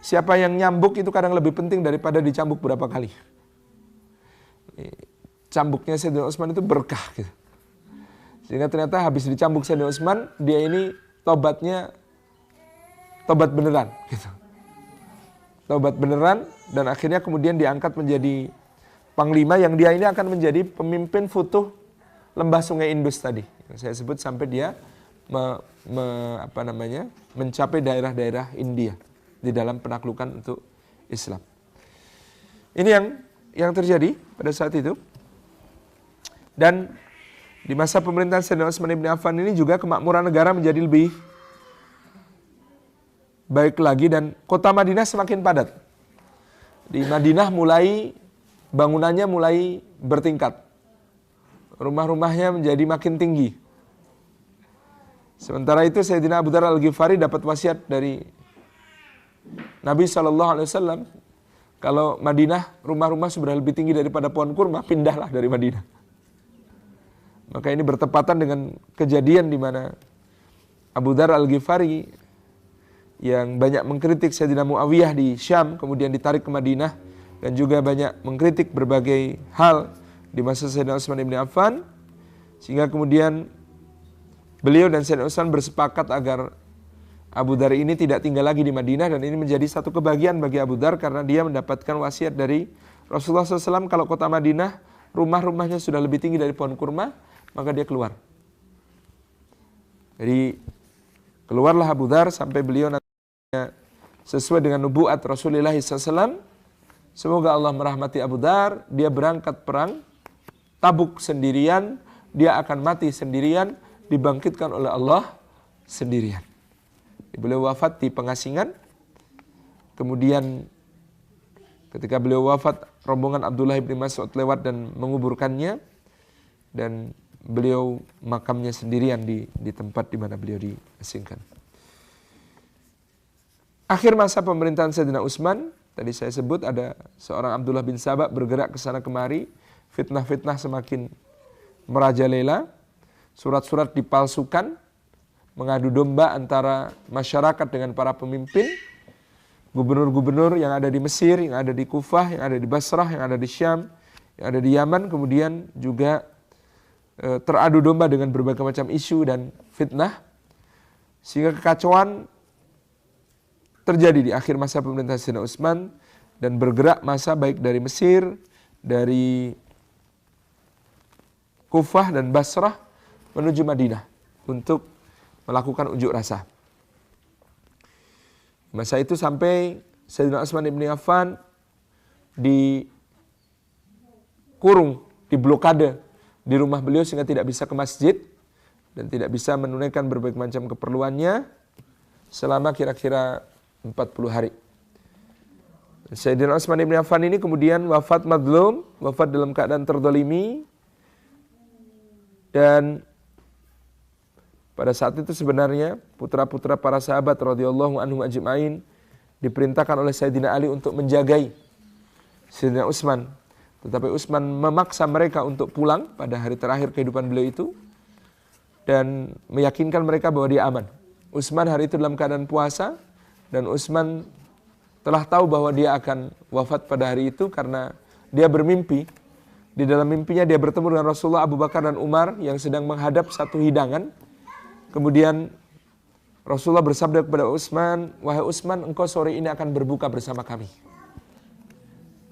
[SPEAKER 1] siapa yang nyambuk itu kadang lebih penting daripada dicambuk berapa kali. Cambuknya Sayyidina Utsman itu berkah gitu. Sehingga ternyata habis dicambuk Sayyidina Utsman, dia ini tobatnya tobat beneran gitu. Tobat beneran, dan akhirnya kemudian diangkat menjadi panglima yang dia ini akan menjadi pemimpin futuh lembah Sungai Indus tadi. Yang saya sebut sampai dia mencapai daerah-daerah India di dalam penaklukan untuk Islam. Ini yang terjadi pada saat itu. Dan di masa pemerintahan Sayyidina Utsman bin Affan ini juga kemakmuran negara menjadi lebih baik lagi dan kota Madinah semakin padat. Di Madinah bangunannya mulai bertingkat. Rumah-rumahnya menjadi makin tinggi. Sementara itu Sayyidina Abu Dzar Al-Ghifari dapat wasiat dari Nabi SAW, kalau Madinah rumah-rumah sudah lebih tinggi daripada pohon kurma, pindahlah dari Madinah. Maka ini bertepatan dengan kejadian di mana Abu Dzar Al-Ghifari yang banyak mengkritik Sayyidina Muawiyah di Syam, kemudian ditarik ke Madinah, dan juga banyak mengkritik berbagai hal di masa Sayyidina Utsman bin Affan, sehingga kemudian beliau dan Sayyidina Utsman bersepakat agar Abu Dzar ini tidak tinggal lagi di Madinah, dan ini menjadi satu kebahagiaan bagi Abu Dzar karena dia mendapatkan wasiat dari Rasulullah SAW, kalau kota Madinah rumah-rumahnya sudah lebih tinggi dari pohon kurma, maka dia keluar. Jadi keluarlah Abu Dzar sampai beliau nantinya sesuai dengan nubuat Rasulullah SAW. Semoga Allah merahmati Abu Dzar, dia berangkat perang Tabuk sendirian, dia akan mati sendirian, dibangkitkan oleh Allah sendirian. Beliau wafat di pengasingan. Kemudian ketika beliau wafat, rombongan Abdullah bin Mas'ud lewat dan menguburkannya, dan beliau makamnya sendirian di tempat di mana beliau diasingkan. Akhir masa pemerintahan Sayyidina Utsman, tadi saya sebut ada seorang Abdullah bin Sabah bergerak ke sana kemari, fitnah-fitnah semakin merajalela, surat-surat dipalsukan, mengadu domba antara masyarakat dengan para pemimpin, gubernur-gubernur yang ada di Mesir, yang ada di Kufah, yang ada di Basrah, yang ada di Syam, yang ada di Yaman, kemudian juga teradu domba dengan berbagai macam isu dan fitnah, sehingga kekacauan terjadi di akhir masa pemerintahan Sayyidina Utsman, dan bergerak masa baik dari Mesir, dari Kufah dan Basrah menuju Madinah untuk melakukan unjuk rasa. Masa itu sampai Sayyidina Utsman bin Affan dikurung, diblokade di rumah beliau sehingga tidak bisa ke masjid dan tidak bisa menunaikan berbagai macam keperluannya selama kira-kira 40 hari. Sayyidina Utsman bin Affan ini kemudian wafat madlum, wafat dalam keadaan terdolimi, dan pada saat itu sebenarnya putra-putra para sahabat radhiyallahu anhum ajma'in diperintahkan oleh Sayyidina Ali untuk menjagai Sayyidina Utsman. Tetapi Utsman memaksa mereka untuk pulang pada hari terakhir kehidupan beliau itu dan meyakinkan mereka bahwa dia aman. Utsman hari itu dalam keadaan puasa, dan Utsman telah tahu bahwa dia akan wafat pada hari itu karena dia bermimpi. Di dalam mimpinya dia bertemu dengan Rasulullah, Abu Bakar dan Umar yang sedang menghadap satu hidangan. Kemudian Rasulullah bersabda kepada Utsman, "Wahai Utsman, engkau sore ini akan berbuka bersama kami."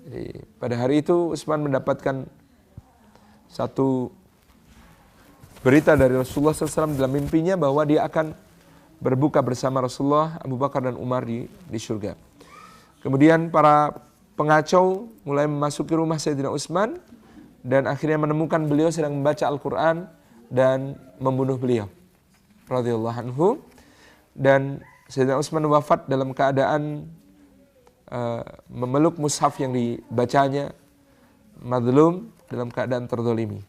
[SPEAKER 1] Jadi, pada hari itu Utsman mendapatkan satu berita dari Rasulullah SAW dalam mimpinya bahwa dia akan berbuka bersama Rasulullah, Abu Bakar dan Umar di surga. Kemudian para pengacau mulai memasuki rumah Sayyidina Utsman dan akhirnya menemukan beliau sedang membaca Al-Quran dan membunuh beliau radhiyallahu anhu. Dan Sayyidina Utsman wafat dalam keadaan memeluk mushaf yang dibacanya, madlum, dalam keadaan terzalimi.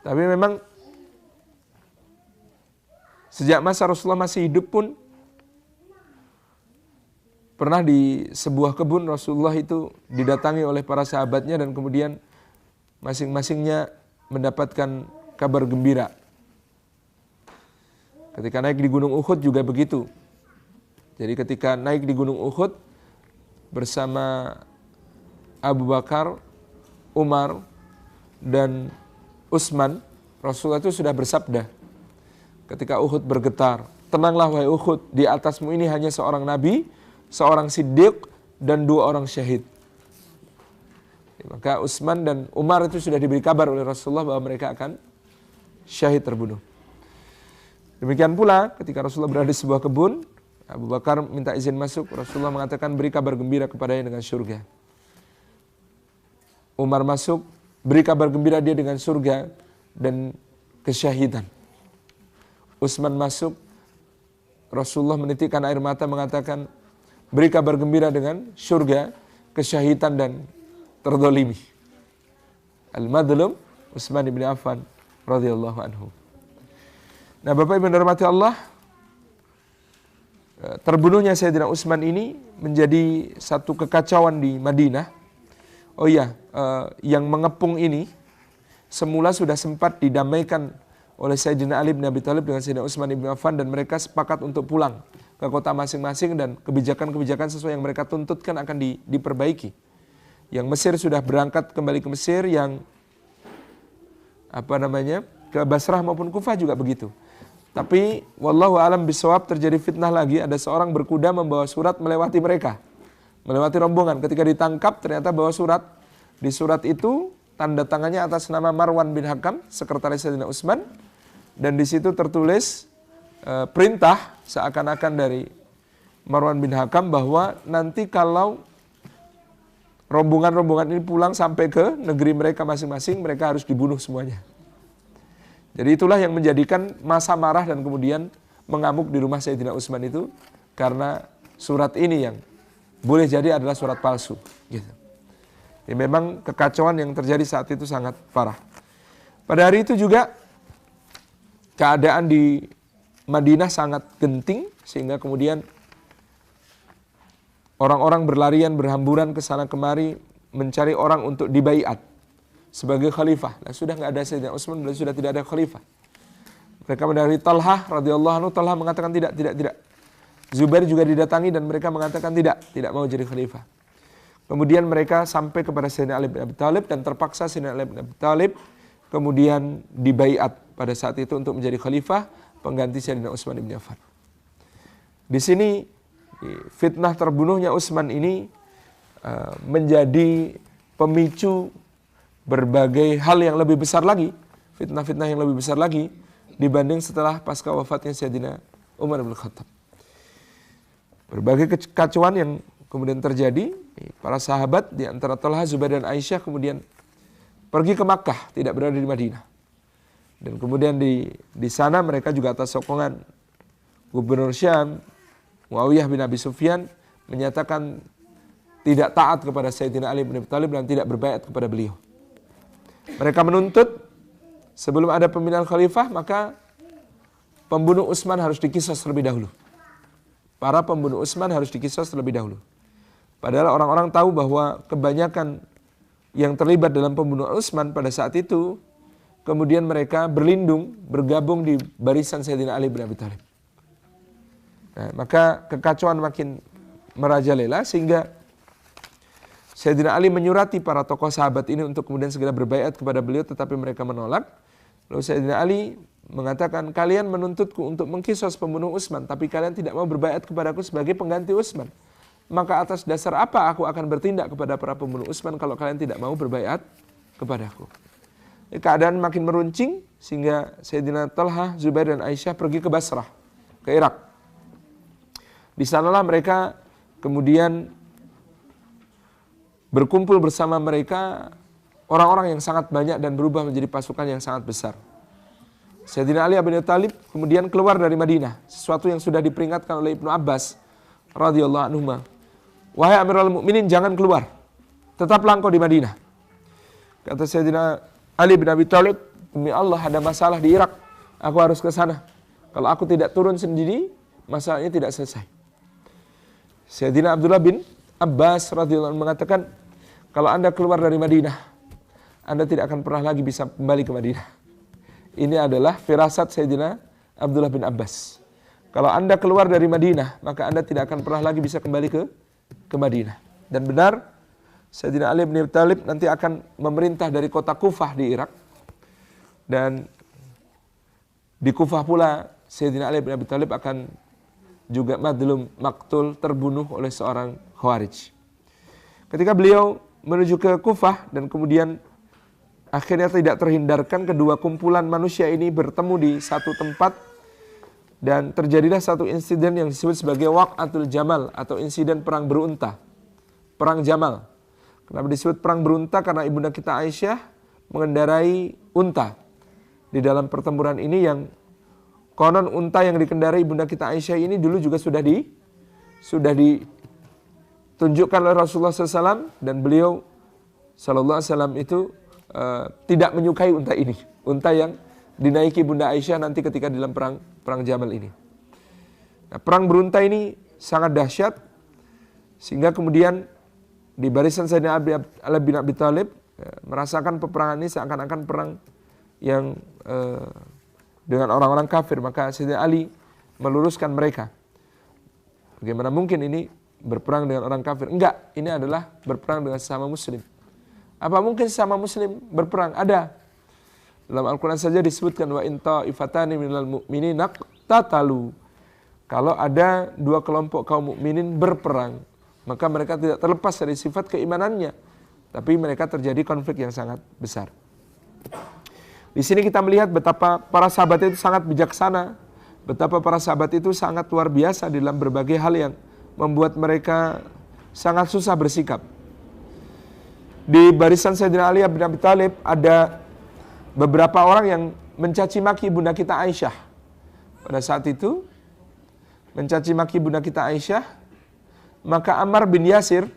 [SPEAKER 1] Tapi memang sejak masa Rasulullah masih hidup pun pernah di sebuah kebun Rasulullah itu didatangi oleh para sahabatnya dan kemudian masing-masingnya mendapatkan kabar gembira. Ketika naik di Gunung Uhud juga begitu. Jadi ketika naik di Gunung Uhud bersama Abu Bakar, Umar, dan Utsman, Rasulullah itu sudah bersabda ketika Uhud bergetar, "Tenanglah wahai Uhud, di atasmu ini hanya seorang nabi, seorang siddiq, dan 2 orang syahid." Maka Utsman dan Umar itu sudah diberi kabar oleh Rasulullah bahwa mereka akan syahid terbunuh. Demikian pula ketika Rasulullah berada di sebuah kebun, Abu Bakar minta izin masuk, Rasulullah mengatakan beri kabar gembira kepadanya dengan surga. Umar masuk, beri kabar gembira dia dengan surga dan kesyahidan. Utsman masuk, Rasulullah menitikkan air mata mengatakan beri kabar gembira dengan surga, kesyahidan dan terzalimi. Al-madlum Utsman bin Affan radhiyallahu anhu. Nah, Bapak Ibu yang dirahmati Allah, terbunuhnya Sayyidina Utsman ini menjadi satu kekacauan di Madinah. Oh iya, yang mengepung ini semula sudah sempat didamaikan oleh Sayyidina Ali bin Abi Thalib dengan Sayyidina Utsman bin Affan dan mereka sepakat untuk pulang ke kota masing-masing dan kebijakan-kebijakan sesuai yang mereka tuntutkan akan diperbaiki. Yang Mesir sudah berangkat kembali ke Mesir, yang ke Basrah maupun Kufah juga begitu. Tapi wallahu alam bisawab, terjadi fitnah lagi, ada seorang berkuda membawa surat melewati mereka, melewati rombongan. Ketika ditangkap ternyata bawa surat. Di surat itu tanda tangannya atas nama Marwan bin Hakam, sekretaris Sayyidina Utsman, dan di situ tertulis perintah seakan-akan dari Marwan bin Hakam bahwa nanti kalau rombongan-rombongan ini pulang sampai ke negeri mereka masing-masing, mereka harus dibunuh semuanya. Jadi itulah yang menjadikan masa marah dan kemudian mengamuk di rumah Sayyidina Utsman itu karena surat ini yang boleh jadi adalah surat palsu. Gitu. Ya, memang kekacauan yang terjadi saat itu sangat parah. Pada hari itu juga keadaan di Madinah sangat genting sehingga kemudian orang-orang berlarian berhamburan ke sana kemari mencari orang untuk dibaiat sebagai khalifah. Nah, sudah nggak ada Sayyidina Utsman, sudah tidak ada khalifah. Mereka dari Talhah radhiyallahu anhu, Talhah mengatakan tidak. Zubair juga didatangi dan mereka mengatakan tidak mau jadi khalifah. Kemudian mereka sampai kepada Sayyidina Ali bin Abi Thalib dan terpaksa Sayyidina Ali bin Abi Thalib kemudian dibaiat pada saat itu untuk menjadi khalifah pengganti Sayyidina Utsman bin Affan. Di sini fitnah terbunuhnya Utsman ini menjadi pemicu berbagai hal yang lebih besar lagi, fitnah-fitnah yang lebih besar lagi dibanding setelah pasca wafatnya Sayyidina Umar bin Khattab. Berbagai kekacauan yang kemudian terjadi, para sahabat di antara Talha, Zubair dan Aisyah kemudian pergi ke Makkah, tidak berada di Madinah. Dan kemudian di sana mereka juga atas sokongan Gubernur Syam, Muawiyah bin Abi Sufyan, menyatakan tidak taat kepada Sayyidina Ali bin Abi Thalib dan tidak berbaiat kepada beliau. Mereka menuntut sebelum ada pemilihan khalifah maka pembunuh Utsman harus dikisos terlebih dahulu. Para pembunuh Utsman harus dikisos terlebih dahulu. Padahal orang-orang tahu bahwa kebanyakan yang terlibat dalam pembunuhan Utsman pada saat itu kemudian mereka bergabung di barisan Sayyidina Ali bin Abi Thalib. Nah, maka kekacauan makin merajalela sehingga Sayyidina Ali menyurati para tokoh sahabat ini untuk kemudian segera berbaiat kepada beliau, tetapi mereka menolak. Lalu Sayyidina Ali mengatakan, kalian menuntutku untuk mengkisos pembunuh Utsman, tapi kalian tidak mau berbaiat kepadaku sebagai pengganti Utsman. Maka atas dasar apa aku akan bertindak kepada para pembunuh Utsman kalau kalian tidak mau berbaiat kepadaku? keadaan makin meruncing sehingga Sayyidina Talha, Zubair dan Aisyah pergi ke Basrah, ke Irak. Di sanalah mereka kemudian berkumpul bersama mereka orang-orang yang sangat banyak dan berubah menjadi pasukan yang sangat besar. Sayyidina Ali bin Abi Thalib kemudian keluar dari Madinah, sesuatu yang sudah diperingatkan oleh Ibnu Abbas radhiyallahu anhu. Wahai Amirul Mukminin, jangan keluar. Tetaplah engkau di Madinah. Kata Sayyidina Ali bin Abi Thalib, demi Allah ada masalah di Irak, aku harus ke sana. Kalau aku tidak turun sendiri, masalahnya tidak selesai. Sayyidina Abdullah bin Abbas radhiyallahu anhu mengatakan, kalau Anda keluar dari Madinah, Anda tidak akan pernah lagi bisa kembali ke Madinah. Ini adalah firasat Sayyidina Abdullah bin Abbas. Kalau Anda keluar dari Madinah, maka Anda tidak akan pernah lagi bisa kembali ke Madinah. Dan benar, Sayyidina Ali bin Abi Thalib nanti akan memerintah dari kota Kufah di Irak. Dan di Kufah pula Sayyidina Ali bin Abi Thalib akan juga madlum, maktul, terbunuh oleh seorang Khawarij. Ketika beliau menuju ke Kufah dan kemudian akhirnya tidak terhindarkan kedua kumpulan manusia ini bertemu di satu tempat dan terjadilah satu insiden yang disebut sebagai Waq'atul Jamal atau insiden perang berunta. Perang Jamal. Kenapa disebut perang berunta? Karena ibunda kita Aisyah mengendarai unta. Di dalam pertempuran ini yang konon unta yang dikendarai ibunda kita Aisyah ini dulu juga sudah ditunjukkan oleh Rasulullah SAW dan beliau SAW itu tidak menyukai unta ini, unta yang dinaiki Bunda Aisyah nanti ketika dalam perang Jamal ini. Nah, perang berunta ini sangat dahsyat sehingga kemudian di barisan Sayyidina Ali bin Abi Thalib merasakan peperangan ini seakan-akan perang yang dengan orang-orang kafir, maka Sayyidina Ali meluruskan mereka. Bagaimana mungkin ini berperang dengan orang kafir? Enggak, ini adalah berperang dengan sesama muslim. Apa mungkin sesama muslim berperang? Ada. Dalam Al-Quran saja disebutkan wa in ta'ifatani minal mu'minina iqtatalu. Kalau ada dua kelompok kaum mukminin berperang, maka mereka tidak terlepas dari sifat keimanannya, tapi mereka terjadi konflik yang sangat besar. Di sini kita melihat betapa para sahabat itu sangat bijaksana, betapa para sahabat itu sangat luar biasa dalam berbagai hal yang membuat mereka sangat susah bersikap. Di barisan Sayyidina Ali bin Abi Thalib ada beberapa orang yang mencaci maki bunda kita Aisyah. Pada saat itu mencaci maki bunda kita Aisyah, maka Ammar bin Yasir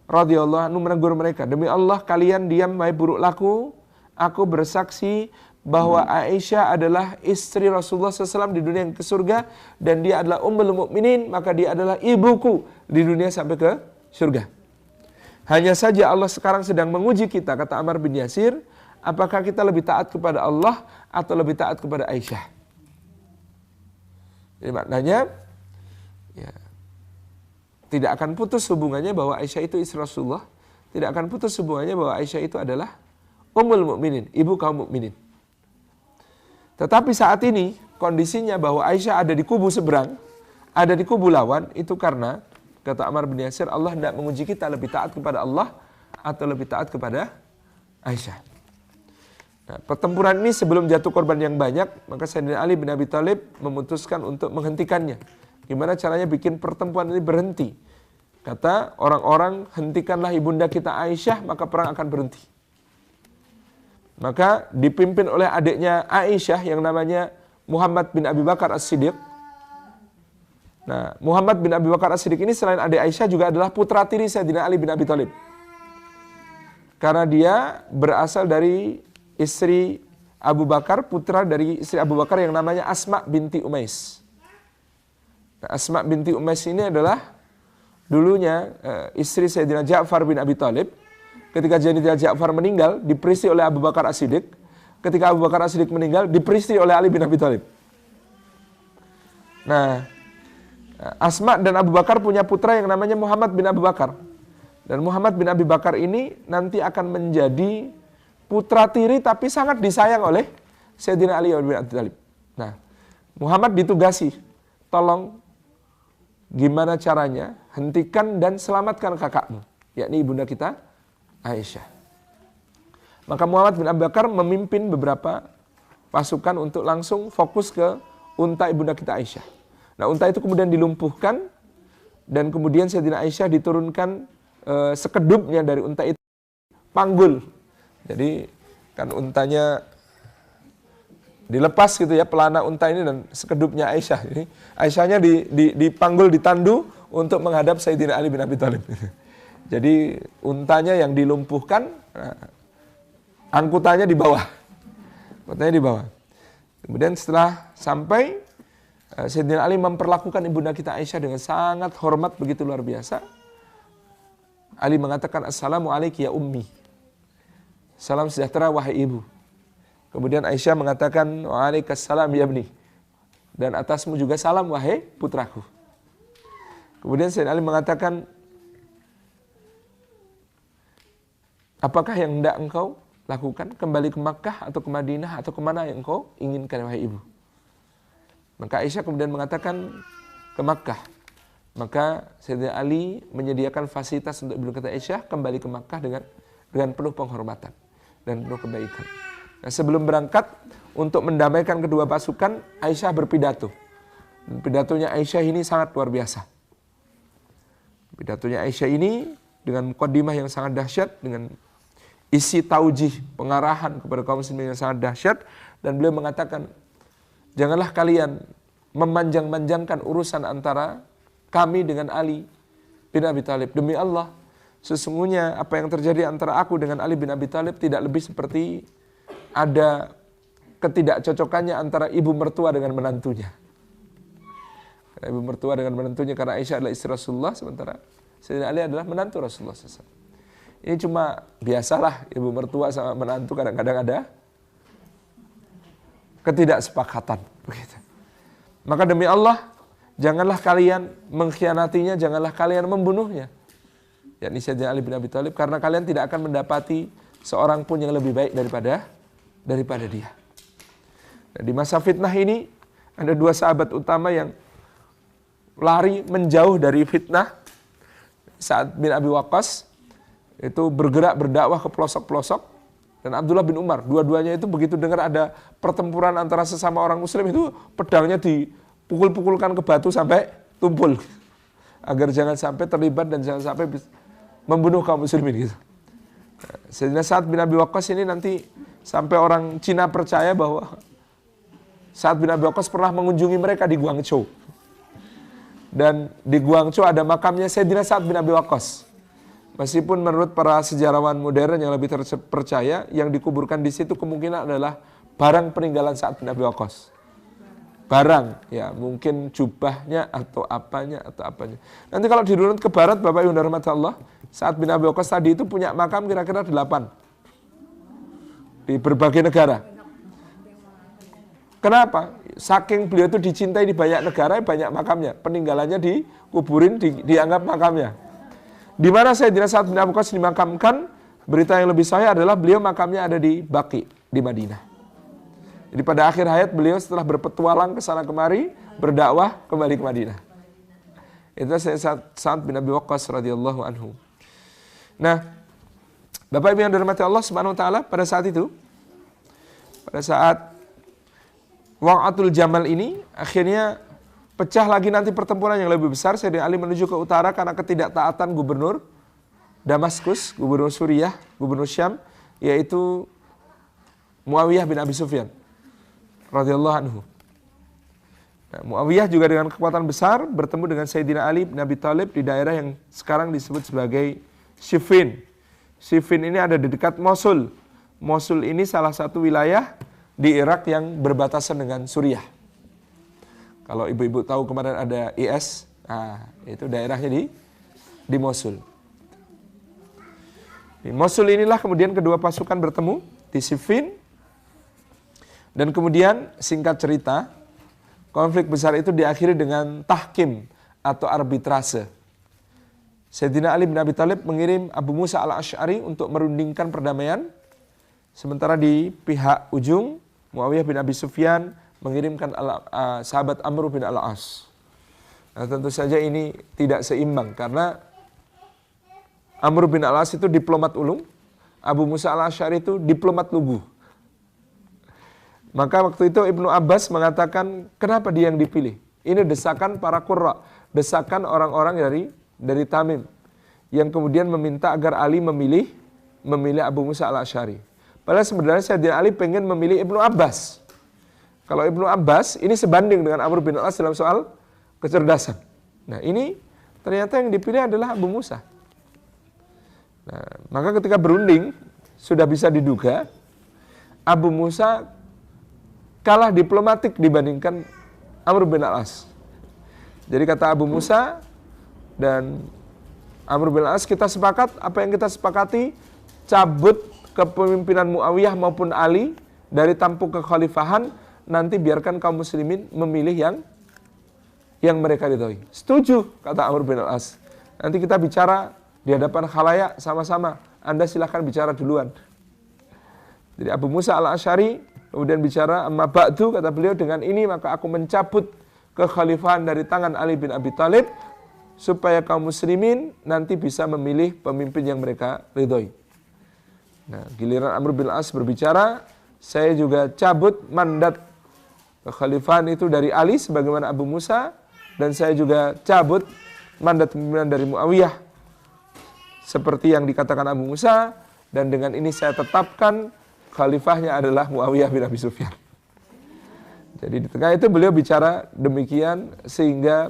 [SPEAKER 1] radhiyallahu anhu menegur mereka, demi Allah kalian diam wahai buruk laku, aku bersaksi bahwa Aisyah adalah istri Rasulullah SAW di dunia yang ke surga dan dia adalah ummul mukminin, maka dia adalah ibuku di dunia sampai ke surga. Hanya saja Allah sekarang sedang menguji kita, kata Ammar bin Yasir, apakah kita lebih taat kepada Allah atau lebih taat kepada Aisyah. Jadi maknanya ya, tidak akan putus hubungannya bahwa Aisyah itu istri Rasulullah, tidak akan putus hubungannya bahwa Aisyah itu adalah ummul mukminin, ibu kaum mukminin. Tetapi saat ini kondisinya bahwa Aisyah ada di kubu seberang, ada di kubu lawan, itu karena kata Ammar bin Yasir, Allah tidak menguji kita lebih taat kepada Allah atau lebih taat kepada Aisyah. Nah, pertempuran ini sebelum jatuh korban yang banyak, maka Sayyidina Ali bin Abi Thalib memutuskan untuk menghentikannya. Gimana caranya bikin pertempuran ini berhenti? Kata orang-orang, hentikanlah ibunda kita Aisyah, maka perang akan berhenti. Maka dipimpin oleh adiknya Aisyah yang namanya Muhammad bin Abi Bakar As-Siddiq. Nah, Muhammad bin Abi Bakar As-Siddiq ini selain adik Aisyah juga adalah putra tiri Sayyidina Ali bin Abi Thalib. Karena dia berasal dari istri Abu Bakar, putra dari istri Abu Bakar yang namanya Asma binti Umais. Nah, Asma binti Umais ini adalah dulunya istri Sayyidina Ja'far bin Abi Thalib. Ketika Sayyidina Ja'far meninggal, diperistri oleh Abu Bakar As-Siddiq. Ketika Abu Bakar As-Siddiq meninggal, diperistri oleh Ali bin Abi Thalib. Nah, Asma dan Abu Bakar punya putra yang namanya Muhammad bin Abu Bakar. Dan Muhammad bin Abi Bakar ini nanti akan menjadi putra tiri tapi sangat disayang oleh Sayyidina Ali bin Abi Thalib. Nah, Muhammad ditugasi, tolong gimana caranya hentikan dan selamatkan kakakmu, yakni ibunda kita Aisyah. Maka Muhammad bin Abu Bakar memimpin beberapa pasukan untuk langsung fokus ke unta ibunda kita Aisyah. Nah, unta itu kemudian dilumpuhkan dan kemudian Sayyidina Aisyah diturunkan sekedupnya dari unta itu, panggul. Jadi kan untanya dilepas gitu ya, pelana unta ini dan sekedupnya Aisyah. Jadi Aisyahnya dipanggul, ditandu untuk menghadap Sayyidina Ali bin Abi Thalib. Jadi untanya yang dilumpuhkan, angkutannya di bawah. Angkutannya di bawah. Kemudian setelah sampai, Sayyidina Ali memperlakukan ibunda kita Aisyah dengan sangat hormat begitu luar biasa. Ali mengatakan, "Assalamu alayki ya ummi." Salam sejahtera wahai ibu. Kemudian Aisyah mengatakan, "Waalaikumsalam ya ibni." Dan atasmu juga salam wahai putraku. Kemudian Sayyidina Ali mengatakan, "Apakah yang hendak engkau lakukan? Kembali ke Makkah atau ke Madinah atau kemana yang engkau inginkan wahai ibu?" Maka Aisyah kemudian mengatakan, "Ke Makkah." Maka Sayyidina Ali menyediakan fasilitas untuk ibu kata Aisyah kembali ke Makkah dengan penuh penghormatan dan penuh kebaikan. Nah, sebelum berangkat untuk mendamaikan kedua pasukan, Aisyah berpidato. Dan pidatonya Aisyah ini sangat luar biasa. Pidatonya Aisyah ini dengan muqaddimah yang sangat dahsyat, dengan isi taujih, pengarahan kepada kaum muslimin yang sangat dahsyat, dan beliau mengatakan, "Janganlah kalian memanjang-manjangkan urusan antara kami dengan Ali bin Abi Thalib. Demi Allah, sesungguhnya apa yang terjadi antara aku dengan Ali bin Abi Thalib tidak lebih seperti ada ketidakcocokannya antara ibu mertua dengan menantunya." Ibu mertua dengan menantunya, karena Aisyah adalah istri Rasulullah, sementara Sayyidina Ali adalah menantu Rasulullah SAW. Ini cuma biasalah ibu mertua sama menantu kadang-kadang ada ketidaksepakatan. Begitu. Maka demi Allah, janganlah kalian mengkhianatinya, janganlah kalian membunuhnya. Yakni Sayyidina Ali bin Abi Thalib, karena kalian tidak akan mendapati seorang pun yang lebih baik daripada dia. Nah, di masa fitnah ini ada dua sahabat utama yang lari menjauh dari fitnah. Sa'ad bin Abi Waqqas itu bergerak berdakwah ke pelosok-pelosok, dan Abdullah bin Umar, dua-duanya itu begitu dengar ada pertempuran antara sesama orang muslim, itu pedangnya dipukul-pukulkan ke batu sampai tumpul, agar jangan sampai terlibat dan jangan sampai membunuh kaum muslimin gitu. Sayyidina Sa'ad bin Abi Waqqas ini nanti sampai orang Cina percaya bahwa Sa'ad bin Abi Waqqas pernah mengunjungi mereka di Guangzhou. Dan di Guangzhou ada makamnya Sayyidina Sa'ad bin Abi Waqqas. Meskipun menurut para sejarawan modern yang lebih terpercaya, yang dikuburkan di situ kemungkinan adalah barang peninggalan Sa'ad bin Abi Waqqas. Barang, ya mungkin jubahnya atau apanya. Nanti kalau dirunut ke barat, Bapak Ibu rahmat Allah, Sa'ad bin Abi Waqqas tadi itu punya makam kira-kira 8 di berbagai negara. Kenapa? Saking beliau itu dicintai di banyak negara, banyak makamnya. Peninggalannya dikuburin, dianggap makamnya. Di mana Sayyidina Sa'ad bin Abi Waqqas dimakamkan, berita yang lebih sahih adalah beliau makamnya ada di Baqi, di Madinah. Jadi pada akhir hayat beliau setelah berpetualang ke sana kemari, berdakwah kembali ke Madinah. Itu Sa'ad bin Abi Waqqas radhiyallahu anhu. Nah, Bapak Ibu yang dirahmati Allah Subhanahu wa taala, pada saat itu, pada saat Waqatul Jamal ini, akhirnya pecah lagi nanti pertempuran yang lebih besar. Sayyidina Ali menuju ke utara karena ketidaktaatan gubernur Damaskus, gubernur Suriah, gubernur Syam, yaitu Muawiyah bin Abi Sufyan radhiyallahu anhu. Nah, Muawiyah juga dengan kekuatan besar bertemu dengan Sayyidina Ali bin Abi Thalib di daerah yang sekarang disebut sebagai Siffin. Siffin ini ada di dekat Mosul. Mosul ini salah satu wilayah di Irak yang berbatasan dengan Suriah. Kalau ibu-ibu tahu kemarin ada IS, nah, itu daerahnya di Mosul. Di Mosul inilah kemudian kedua pasukan bertemu di Siffin. Dan kemudian singkat cerita, konflik besar itu diakhiri dengan tahkim atau arbitrase. Sayyidina Ali bin Abi Thalib mengirim Abu Musa al-Asy'ari untuk merundingkan perdamaian. Sementara di pihak ujung, Muawiyah bin Abi Sufyan mengirimkan sahabat Amr bin al-As. Nah, tentu saja ini tidak seimbang karena Amr bin al-As itu diplomat ulung, Abu Musa al-Asy'ari itu diplomat lugu. Maka waktu itu Ibnu Abbas mengatakan, kenapa dia yang dipilih? Ini desakan para qurra, desakan orang-orang dari Tamim yang kemudian meminta agar Ali memilih Abu Musa al-Asy'ari. Padahal sebenarnya Sayyidina Ali pengen memilih Ibnu Abbas. Kalau Ibnu Abbas ini sebanding dengan Amr bin al-As dalam soal kecerdasan. Nah, ini ternyata yang dipilih adalah Abu Musa. Nah, maka ketika berunding sudah bisa diduga Abu Musa kalah diplomatik dibandingkan Amr bin al-As. Jadi kata Abu Musa dan Amr bin al-As, kita sepakat, apa yang kita sepakati, cabut kepemimpinan Muawiyah maupun Ali dari tampuk kekhalifahan, nanti biarkan kaum muslimin memilih yang mereka ridhoi. Setuju, kata Amr bin al-As. Nanti kita bicara di hadapan khalayak sama-sama. Anda silahkan bicara duluan. Jadi Abu Musa al-Asy'ari kemudian bicara, amma ba'du, kata beliau, dengan ini maka aku mencabut kekhalifahan dari tangan Ali bin Abi Thalib supaya kaum muslimin nanti bisa memilih pemimpin yang mereka ridhoi. Nah, giliran Amr bin al-As berbicara, saya juga cabut mandat kekhalifahan itu dari Ali sebagaimana Abu Musa, dan saya juga cabut mandat pimpinan dari Muawiyah seperti yang dikatakan Abu Musa, dan dengan ini saya tetapkan khalifahnya adalah Muawiyah bin Abi Sufyan. Jadi di tengah itu beliau bicara demikian sehingga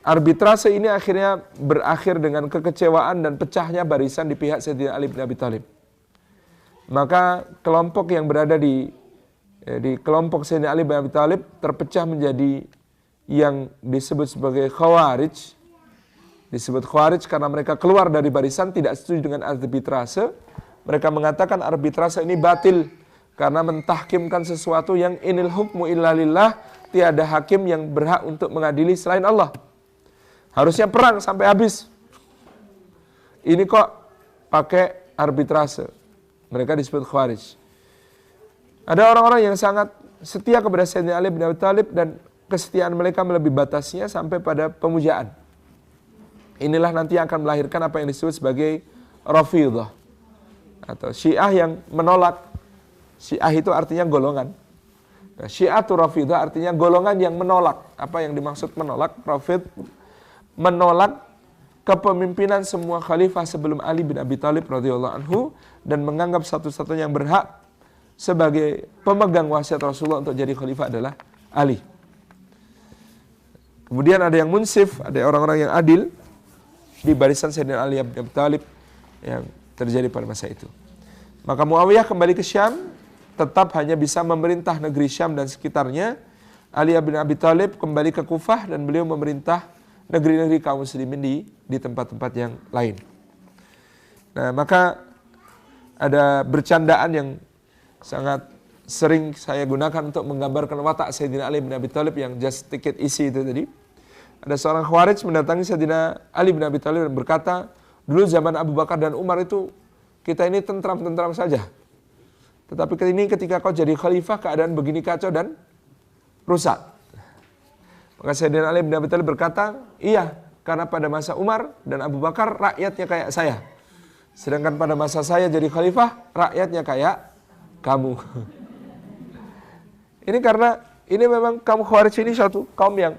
[SPEAKER 1] arbitrase ini akhirnya berakhir dengan kekecewaan dan pecahnya barisan di pihak Sayyidina Ali bin Abi Thalib. Maka kelompok yang berada di kelompok Sayyidina Ali bin Abi Thalib terpecah menjadi yang disebut sebagai Khawarij. Disebut Khawarij karena mereka keluar dari barisan, tidak setuju dengan arbitrase. Mereka mengatakan arbitrase ini batil karena mentahkimkan sesuatu yang inil hukmu illa lillah, tiada hakim yang berhak untuk mengadili selain Allah. Harusnya perang sampai habis. Ini kok pakai arbitrase. Mereka disebut Khawarij. Ada orang-orang yang sangat setia kepada Sayyidina Ali bin Abi Thalib dan kesetiaan mereka melebihi batasnya sampai pada pemujaan. Inilah nanti yang akan melahirkan apa yang disebut sebagai Rafidhah atau Syiah yang menolak. Syiah itu artinya golongan. Nah, Syi'atu Rafidhah artinya golongan yang menolak. Apa yang dimaksud menolak? Rafidh menolak kepemimpinan semua khalifah sebelum Ali bin Abi Thalib radhiyallahu anhu dan menganggap satu-satunya yang berhak sebagai pemegang wasiat Rasulullah untuk jadi khalifah adalah Ali. Kemudian ada yang munsif, ada orang-orang yang adil di barisan Sayyidina Ali bin Abi Thalib yang terjadi pada masa itu. Maka Muawiyah kembali ke Syam, tetap hanya bisa memerintah negeri Syam dan sekitarnya. Ali bin Abi Thalib kembali ke Kufah dan beliau memerintah negeri-negeri kaum muslimin di tempat-tempat yang lain. Nah, maka ada bercandaan yang sangat sering saya gunakan untuk menggambarkan watak Sayyidina Ali bin Abi Thalib yang just ticket isi itu tadi. Ada seorang Khawarij mendatangi Sayyidina Ali bin Abi Thalib dan berkata, dulu zaman Abu Bakar dan Umar itu kita ini tentram-tentram saja. Tetapi ini ketika kau jadi khalifah keadaan begini kacau dan rusak. Maka Sayyidina Ali bin Abi Thalib berkata, iya, karena pada masa Umar dan Abu Bakar rakyatnya kayak saya. Sedangkan pada masa saya jadi khalifah, rakyatnya kayak kamu. Ini karena ini memang kaum Khawarij ini suatu kaum yang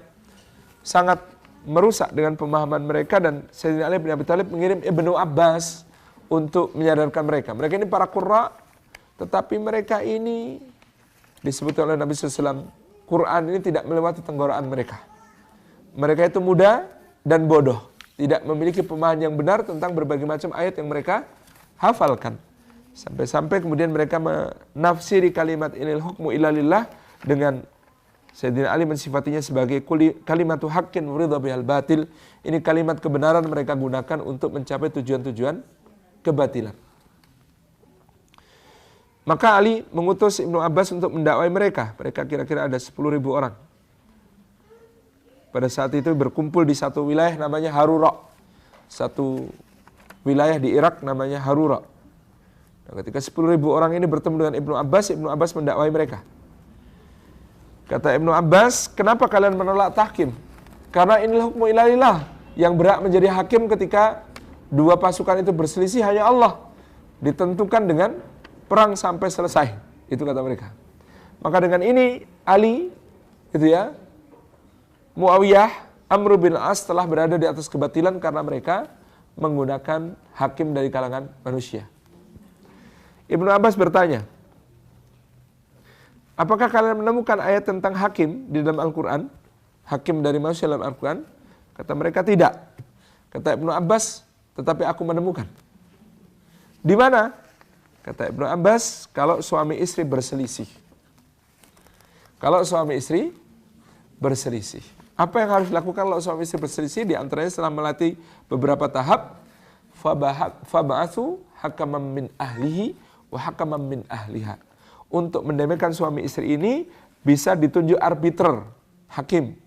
[SPEAKER 1] sangat merusak dengan pemahaman mereka, dan Sayyidina Ali bin Abi Thalib mengirim Ibnu Abbas untuk menyadarkan mereka. Mereka ini para qurra, tetapi mereka ini disebut oleh Nabi SAW, Quran ini tidak melewati tenggorokan mereka. Mereka itu muda dan bodoh, tidak memiliki pemahaman yang benar tentang berbagai macam ayat yang mereka hafalkan. Sampai-sampai kemudian mereka menafsiri kalimat inil hukmu illa lillah dengan Sayyidina Ali mensifatinya sebagai kalimatu haqqin uridha bihal batil. Ini kalimat kebenaran mereka gunakan untuk mencapai tujuan-tujuan kebatilan. Maka Ali mengutus Ibnu Abbas untuk mendakwai mereka. Mereka kira-kira ada 10.000 orang. Pada saat itu berkumpul di satu wilayah namanya Harura. Satu wilayah di Irak namanya Harura. Nah, ketika 10.000 orang ini bertemu dengan Ibnu Abbas mendakwai mereka. Kata Ibnu Abbas, kenapa kalian menolak tahkim? Karena inilah hukmu illa lillah. Yang berhak menjadi hakim ketika dua pasukan itu berselisih hanya Allah. ditentukan dengan perang sampai selesai. Itu kata mereka. Maka dengan ini Ali, gitu ya, Muawiyah, Amr bin As telah berada di atas kebatilan karena mereka menggunakan hakim dari kalangan manusia. Ibnu Abbas bertanya, apakah kalian menemukan ayat tentang hakim di dalam Al-Quran? Hakim dari manusia dalam Al-Quran? Kata mereka tidak. Kata Ibnu Abbas, tetapi aku menemukan. Di mana? Kata Ibnu Abbas, kalau suami istri berselisih. Kalau suami istri berselisih. Apa yang harus dilakukan kalau suami istri berselisih? Di antaranya setelah melatih beberapa tahap, faba'athu hakaman min ahlihi wa hakaman min ahliha. Untuk mendamaikan suami istri ini bisa ditunjuk arbiter, hakim.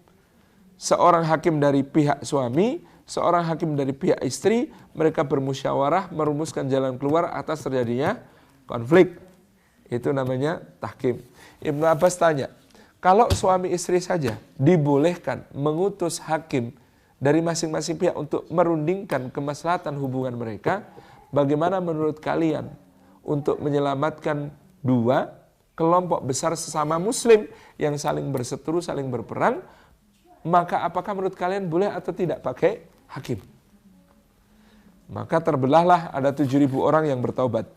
[SPEAKER 1] Seorang hakim dari pihak suami, seorang hakim dari pihak istri, mereka bermusyawarah merumuskan jalan keluar atas terjadinya konflik. Itu namanya tahkim. Ibnu Abbas tanya, kalau suami istri saja dibolehkan mengutus hakim dari masing-masing pihak untuk merundingkan kemaslahatan hubungan mereka, bagaimana menurut kalian untuk menyelamatkan dua kelompok besar sesama muslim yang saling berseteru, saling berperang, maka apakah menurut kalian boleh atau tidak pakai hakim? Maka terbelahlah, ada 7.000 orang yang bertaubat.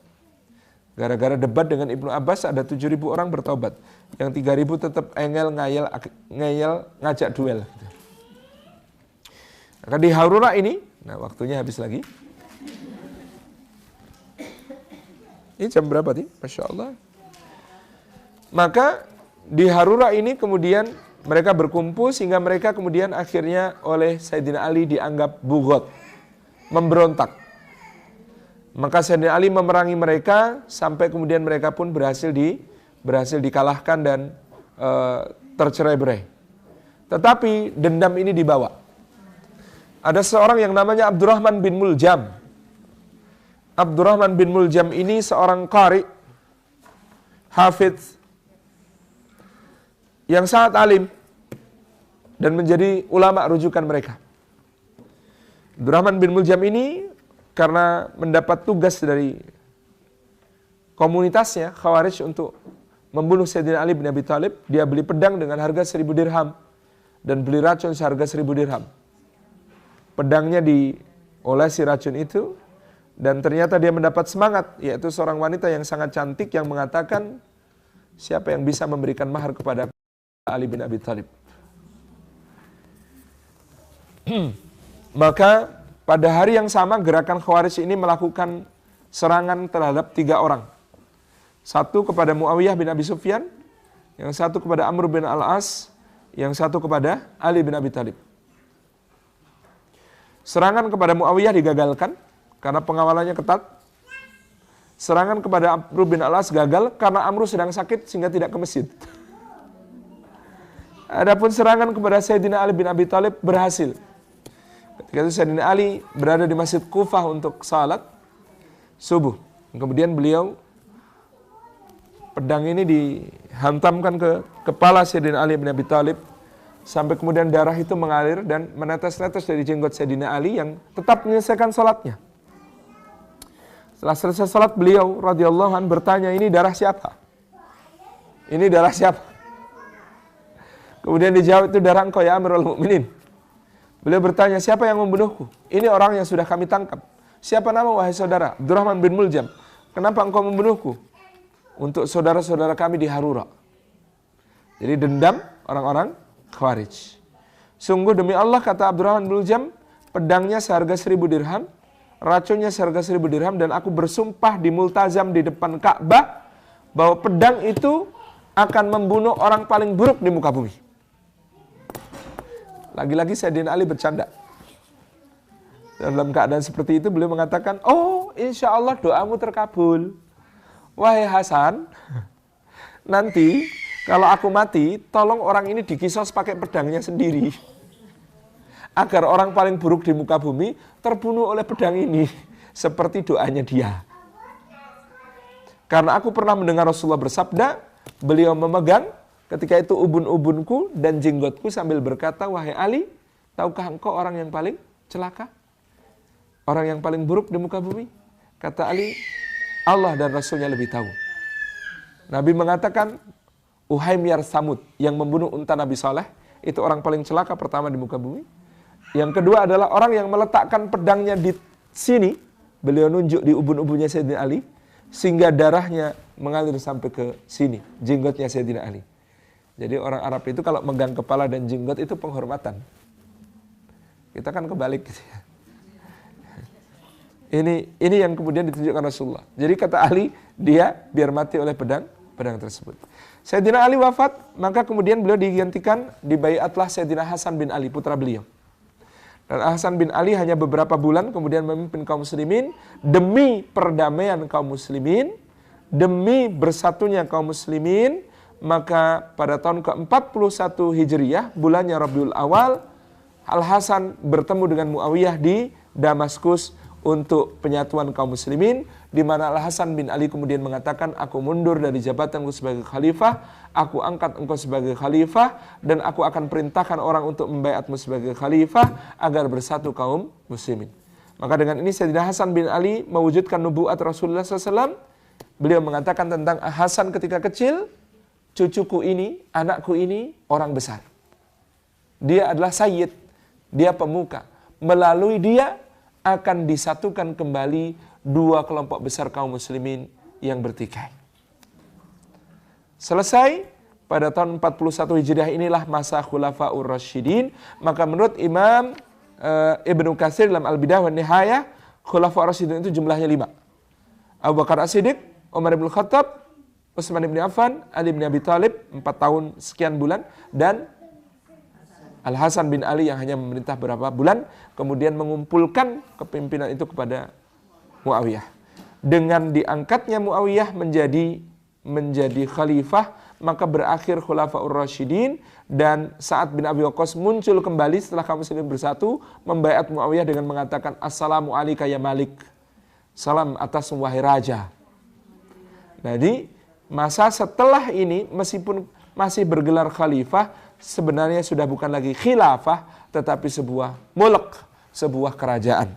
[SPEAKER 1] Gara-gara debat dengan Ibnu Abbas ada 7.000 orang bertaubat. Yang 3.000 tetap ngeyel, ngajak duel. Maka di Harura ini, nah waktunya habis lagi. Ini jam berapa nih? Masya Allah. Maka di Harura ini kemudian mereka berkumpul sehingga mereka kemudian akhirnya oleh Sayyidina Ali dianggap bughat, memberontak. Maka Sayyidina Ali memerangi mereka sampai kemudian mereka pun berhasil dikalahkan dan tercerai-berai. Tetapi dendam ini dibawa. Ada seorang yang namanya Abdurrahman bin Muljam. Abdurrahman bin Muljam ini seorang qari, hafidz, yang sangat alim dan menjadi ulama rujukan mereka. Abdurrahman bin Muljam ini karena mendapat tugas dari komunitasnya Khawarij untuk membunuh Sayyidina Ali bin Abi Thalib, dia beli pedang dengan harga 1.000 dirham dan beli racun seharga 1.000 dirham. Pedangnya diolesi racun itu dan ternyata dia mendapat semangat, yaitu seorang wanita yang sangat cantik yang mengatakan, siapa yang bisa memberikan mahar kepada Ali bin Abi Thalib? Maka pada hari yang sama gerakan Khawarij ini melakukan serangan terhadap 3 orang. Satu kepada Muawiyah bin Abi Sufyan, yang satu kepada Amr bin Al-As, yang satu kepada Ali bin Abi Thalib. Serangan kepada Muawiyah digagalkan karena pengawalannya ketat. Serangan kepada Amr bin Al-As gagal karena Amr sedang sakit sehingga tidak ke masjid. Adapun serangan kepada Sayyidina Ali bin Abi Thalib berhasil. Ketika itu Sayyidina Ali berada di Masjid Kufah untuk salat subuh. Kemudian beliau, pedang ini dihantamkan ke kepala Sayyidina Ali bin Abi Thalib sampai kemudian darah itu mengalir dan menetes-netes dari jenggot Sayyidina Ali yang tetap menyelesaikan salatnya. Setelah selesai salat, beliau radhiyallahu anhu bertanya, ini darah siapa? Ini darah siapa? Kemudian dijawab, itu darah engkau ya Amirul Mukminin. Beliau bertanya, siapa yang membunuhku? Ini orang yang sudah kami tangkap. Siapa nama wahai saudara? Abdurrahman bin Muljam. Kenapa engkau membunuhku? Untuk saudara-saudara kami di Harura. Jadi dendam orang-orang Khawarij. Sungguh demi Allah, kata Abdurrahman bin Muljam, pedangnya seharga 1.000 dirham, racunnya seharga 1.000 dirham, dan aku bersumpah di multazam di depan Ka'bah bahwa pedang itu akan membunuh orang paling buruk di muka bumi. Lagi-lagi Sayyidina Ali bercanda. Dalam keadaan seperti itu beliau mengatakan, oh insya Allah doamu terkabul. Wahai Hasan, nanti kalau aku mati, tolong orang ini dikisos pakai pedangnya sendiri. Agar orang paling buruk di muka bumi terbunuh oleh pedang ini. Seperti doanya dia. Karena aku pernah mendengar Rasulullah bersabda, beliau memegang ketika itu ubun-ubunku dan jenggotku sambil berkata, wahai Ali, tahukah engkau orang yang paling celaka? Orang yang paling buruk di muka bumi? Kata Ali, Allah dan Rasulnya lebih tahu. Nabi mengatakan, Uhaimyar Samud yang membunuh unta Nabi Saleh, itu orang paling celaka pertama di muka bumi. Yang kedua adalah orang yang meletakkan pedangnya di sini, beliau nunjuk di ubun-ubunnya Sayyidina Ali, sehingga darahnya mengalir sampai ke sini, jenggotnya Sayyidina Ali. Jadi orang Arab itu kalau megang kepala dan jenggot itu penghormatan. Kita kan kebalik gitu ya. Ini yang kemudian ditunjukkan Rasulullah. Jadi kata Ali, dia biar mati oleh pedang tersebut. Sayyidina Ali wafat, maka kemudian beliau digantikan, dibaiatlah Sayyidina Hasan bin Ali, putra beliau. Dan Hasan bin Ali hanya beberapa bulan kemudian memimpin kaum muslimin demi perdamaian kaum muslimin, demi bersatunya kaum muslimin. Maka pada tahun ke-41 Hijriyah, bulannya Rabiul Awal, Al-Hasan bertemu dengan Muawiyah di Damaskus untuk penyatuan kaum muslimin, di mana Al-Hasan bin Ali kemudian mengatakan, aku mundur dari jabatanku sebagai khalifah, aku angkat engkau sebagai khalifah, dan aku akan perintahkan orang untuk membaiatmu sebagai khalifah agar bersatu kaum muslimin. Maka dengan ini Sayyidina Hasan bin Ali mewujudkan nubuat Rasulullah SAW. Beliau mengatakan tentang Hasan ketika kecil, cucuku ini, anakku ini orang besar. Dia adalah sayyid, dia pemuka. Melalui dia akan disatukan kembali dua kelompok besar kaum muslimin yang bertikai. Selesai pada tahun 41 Hijriah inilah masa Khulafaur Rasyidin. Maka menurut Imam Ibnu Katsir dalam Al-Bidayah wan Nihayah, Khulafaur Rasyidin itu jumlahnya 5. Abu Bakar As-Siddiq, Umar bin Khattab, Utsman bin Affan, Ali bin Abi Thalib 4 tahun sekian bulan, dan Al-Hasan bin Ali yang hanya memerintah beberapa bulan, kemudian mengumpulkan kepemimpinan itu kepada Muawiyah. Dengan diangkatnya Muawiyah menjadi khalifah, maka berakhir Khulafaur Rasyidin, dan Sa'ad bin Abi Waqqas muncul kembali setelah kaum muslimin bersatu, membaiat Muawiyah dengan mengatakan, Assalamu alayka ya Malik. Salam atas wahai raja. Jadi masa setelah ini meskipun masih bergelar khalifah, sebenarnya sudah bukan lagi khilafah, tetapi sebuah mulk, sebuah kerajaan.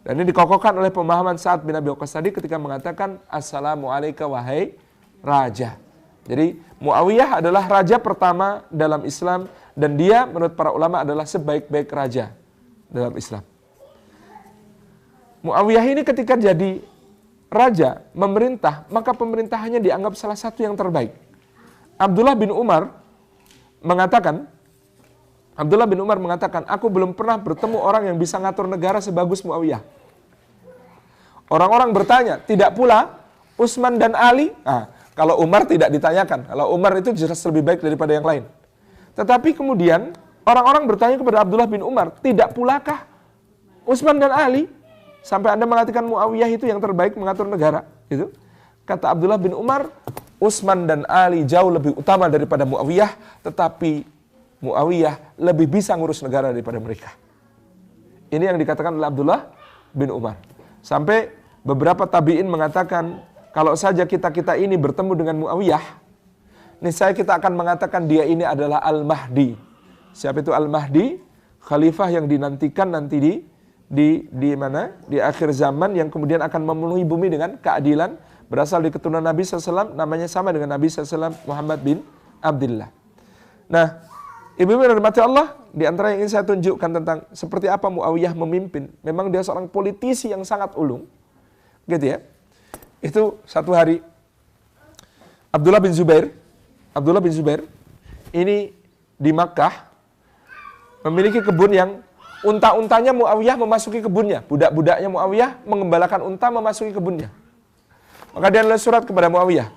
[SPEAKER 1] Dan ini dikokohkan oleh pemahaman Sa'ad bin Abi Waqqas tadi ketika mengatakan Assalamu alayka wahai raja. Jadi Muawiyah adalah raja pertama dalam Islam, dan dia menurut para ulama adalah sebaik-baik raja dalam Islam. Muawiyah ini ketika jadi raja, memerintah, maka pemerintahannya dianggap salah satu yang terbaik. Abdullah bin Umar mengatakan, aku belum pernah bertemu orang yang bisa ngatur negara sebagus Muawiyah. Orang-orang bertanya, tidak pula Utsman dan Ali? Kalau Umar tidak ditanyakan, kalau Umar itu jelas lebih baik daripada yang lain. Tetapi kemudian orang-orang bertanya kepada Abdullah bin Umar, tidak pulakah Utsman dan Ali? Sampai Anda mengatakan Muawiyah itu yang terbaik mengatur negara. Itu. Kata Abdullah bin Umar, Utsman dan Ali jauh lebih utama daripada Muawiyah, tetapi Muawiyah lebih bisa ngurus negara daripada mereka. Ini yang dikatakan oleh Abdullah bin Umar. Sampai beberapa tabi'in mengatakan, kalau saja kita ini bertemu dengan Muawiyah, niscaya kita akan mengatakan dia ini adalah Al-Mahdi. Siapa itu Al-Mahdi? Khalifah yang dinantikan nanti di mana? Di akhir zaman, yang kemudian akan memenuhi bumi dengan keadilan, berasal di keturunan Nabi SAW, namanya sama dengan Nabi SAW, Muhammad bin Abdullah. Nah, ibu-ibu dan rahmati Allah, di antara yang ingin saya tunjukkan tentang seperti apa Muawiyah memimpin. Memang dia seorang politisi yang sangat ulung, gitu ya. Itu satu hari Abdullah bin Zubair ini di Makkah memiliki kebun yang unta-untanya Muawiyah memasuki kebunnya. Budak-budaknya Muawiyah mengembalakan unta memasuki kebunnya. Maka dia nulis surat kepada Muawiyah.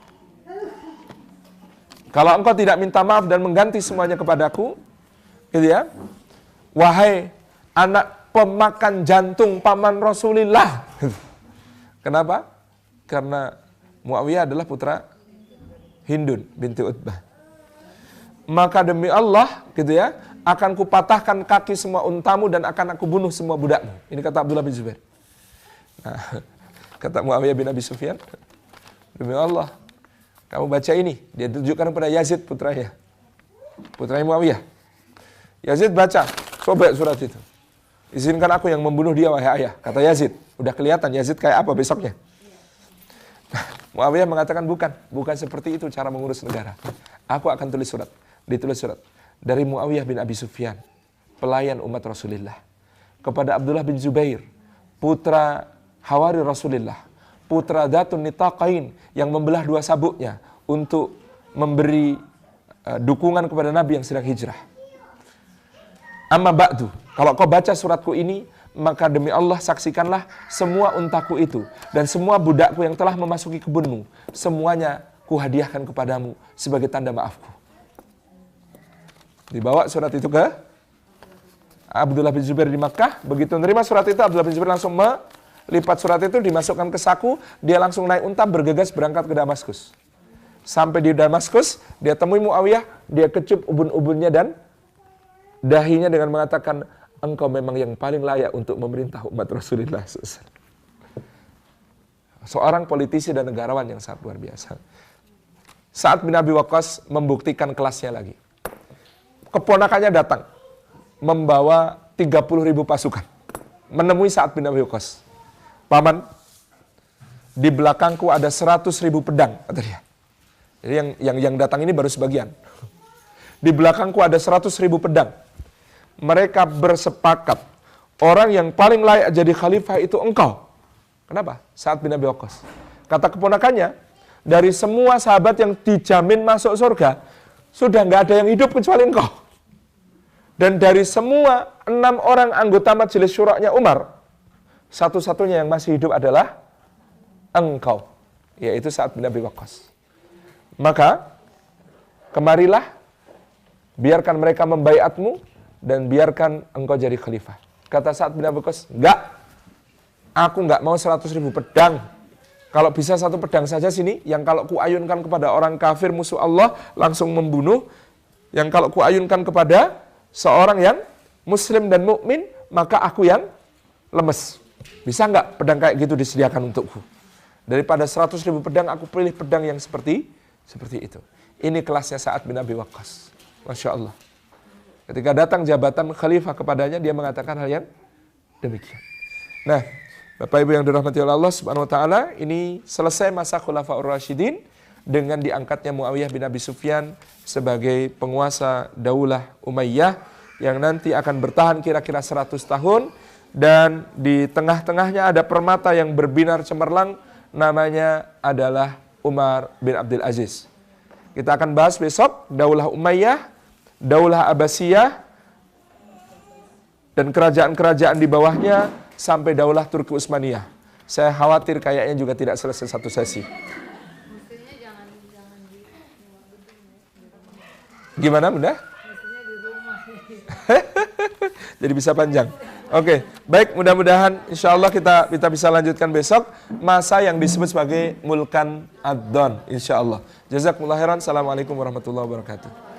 [SPEAKER 1] Kalau engkau tidak minta maaf dan mengganti semuanya kepadaku, gitu ya, wahai anak pemakan jantung paman Rasulillah. Kenapa? Karena Muawiyah adalah putra Hindun binti Utbah. Maka demi Allah, gitu ya, akan kupatahkan kaki semua untamu dan akan aku bunuh semua budakmu. Ini kata Abdullah bin Zubair. Nah, kata Muawiyah bin Abi Sufyan, demi Allah, kamu baca ini. Dia tunjukkan kepada Yazid putranya Muawiyah. Yazid baca, sobek surat itu. Izinkan aku yang membunuh dia wahai ayah. Kata Yazid, udah kelihatan Yazid kayak apa besoknya. Muawiyah mengatakan bukan seperti itu cara mengurus negara. Aku akan tulis surat. Ditulis surat dari Muawiyah bin Abi Sufyan, pelayan umat Rasulullah, kepada Abdullah bin Zubair, putra Hawari Rasulullah, putra Datun Nitaqain yang membelah dua sabuknya untuk memberi dukungan kepada Nabi yang sedang hijrah. Amma ba'du, kalau kau baca suratku ini, maka demi Allah saksikanlah semua untaku itu dan semua budakku yang telah memasuki kebunmu, semuanya kuhadiahkan kepadamu sebagai tanda maafku. Dibawa surat itu ke Abdullah bin Zubair di Makkah. Begitu menerima surat itu, Abdullah bin Zubair langsung melipat surat itu, dimasukkan ke saku, dia langsung naik unta bergegas berangkat ke Damaskus. Sampai di Damaskus, dia temui Muawiyah, dia kecup ubun-ubunnya dan dahinya dengan mengatakan, engkau memang yang paling layak untuk memerintah umat Rasulullah SAW. Seorang politisi dan negarawan yang sangat luar biasa. Sa'ad bin Abi Waqqas membuktikan kelasnya lagi. Keponakannya datang, membawa 30.000 pasukan, menemui Sa'ad bin Abi Waqqas. Paman, di belakangku ada 100.000 pedang, kata dia. Jadi yang datang ini baru sebagian. Di belakangku ada 100.000 pedang. Mereka bersepakat, orang yang paling layak jadi khalifah itu engkau. Kenapa? Sa'ad bin Abi Waqqas. Kata keponakannya, dari semua sahabat yang dijamin masuk surga, sudah nggak ada yang hidup kecuali engkau. Dan dari semua 6 orang anggota majelis syura'nya Umar, satu-satunya yang masih hidup adalah engkau, yaitu Sa'ad bin Abi Waqqas. Maka, kemarilah, biarkan mereka membaiatmu, dan biarkan engkau jadi khalifah. Kata Sa'ad bin Abi Waqqas, enggak, aku enggak mau 100.000 pedang. Kalau bisa 1 pedang saja sini, yang kalau kuayunkan kepada orang kafir musuh Allah, langsung membunuh. Yang kalau kuayunkan kepada seorang yang muslim dan mukmin, maka aku yang lemes. Bisa enggak pedang kayak gitu disediakan untukku? Daripada 100.000 pedang, aku pilih pedang yang seperti itu. Ini kelasnya Sa'ad bin Abi Waqqas. Masya Allah. Ketika datang jabatan khalifah kepadanya, dia mengatakan hal yang demikian. Nah, Bapak Ibu yang dirahmati oleh Allah Subhanahu wa taala, ini selesai masa Khulafaur Rasyidin dengan diangkatnya Muawiyah bin Abi Sufyan sebagai penguasa Daulah Umayyah yang nanti akan bertahan kira-kira 100 tahun, dan di tengah-tengahnya ada permata yang berbinar cemerlang, namanya adalah Umar bin Abdul Aziz. Kita akan bahas besok Daulah Umayyah, Daulah Abbasiyah, dan kerajaan-kerajaan di bawahnya sampai Daulah Turki Utsmaniyah. Saya khawatir kayaknya juga tidak selesai satu sesi. Gimana, Bunda? Jadi bisa panjang. Oke, baik, mudah-mudahan insya Allah kita bisa lanjutkan besok masa yang disebut sebagai Mulkan Ad-Don, insya Allah. Jazakumullah khairan. Assalamualaikum warahmatullahi wabarakatuh.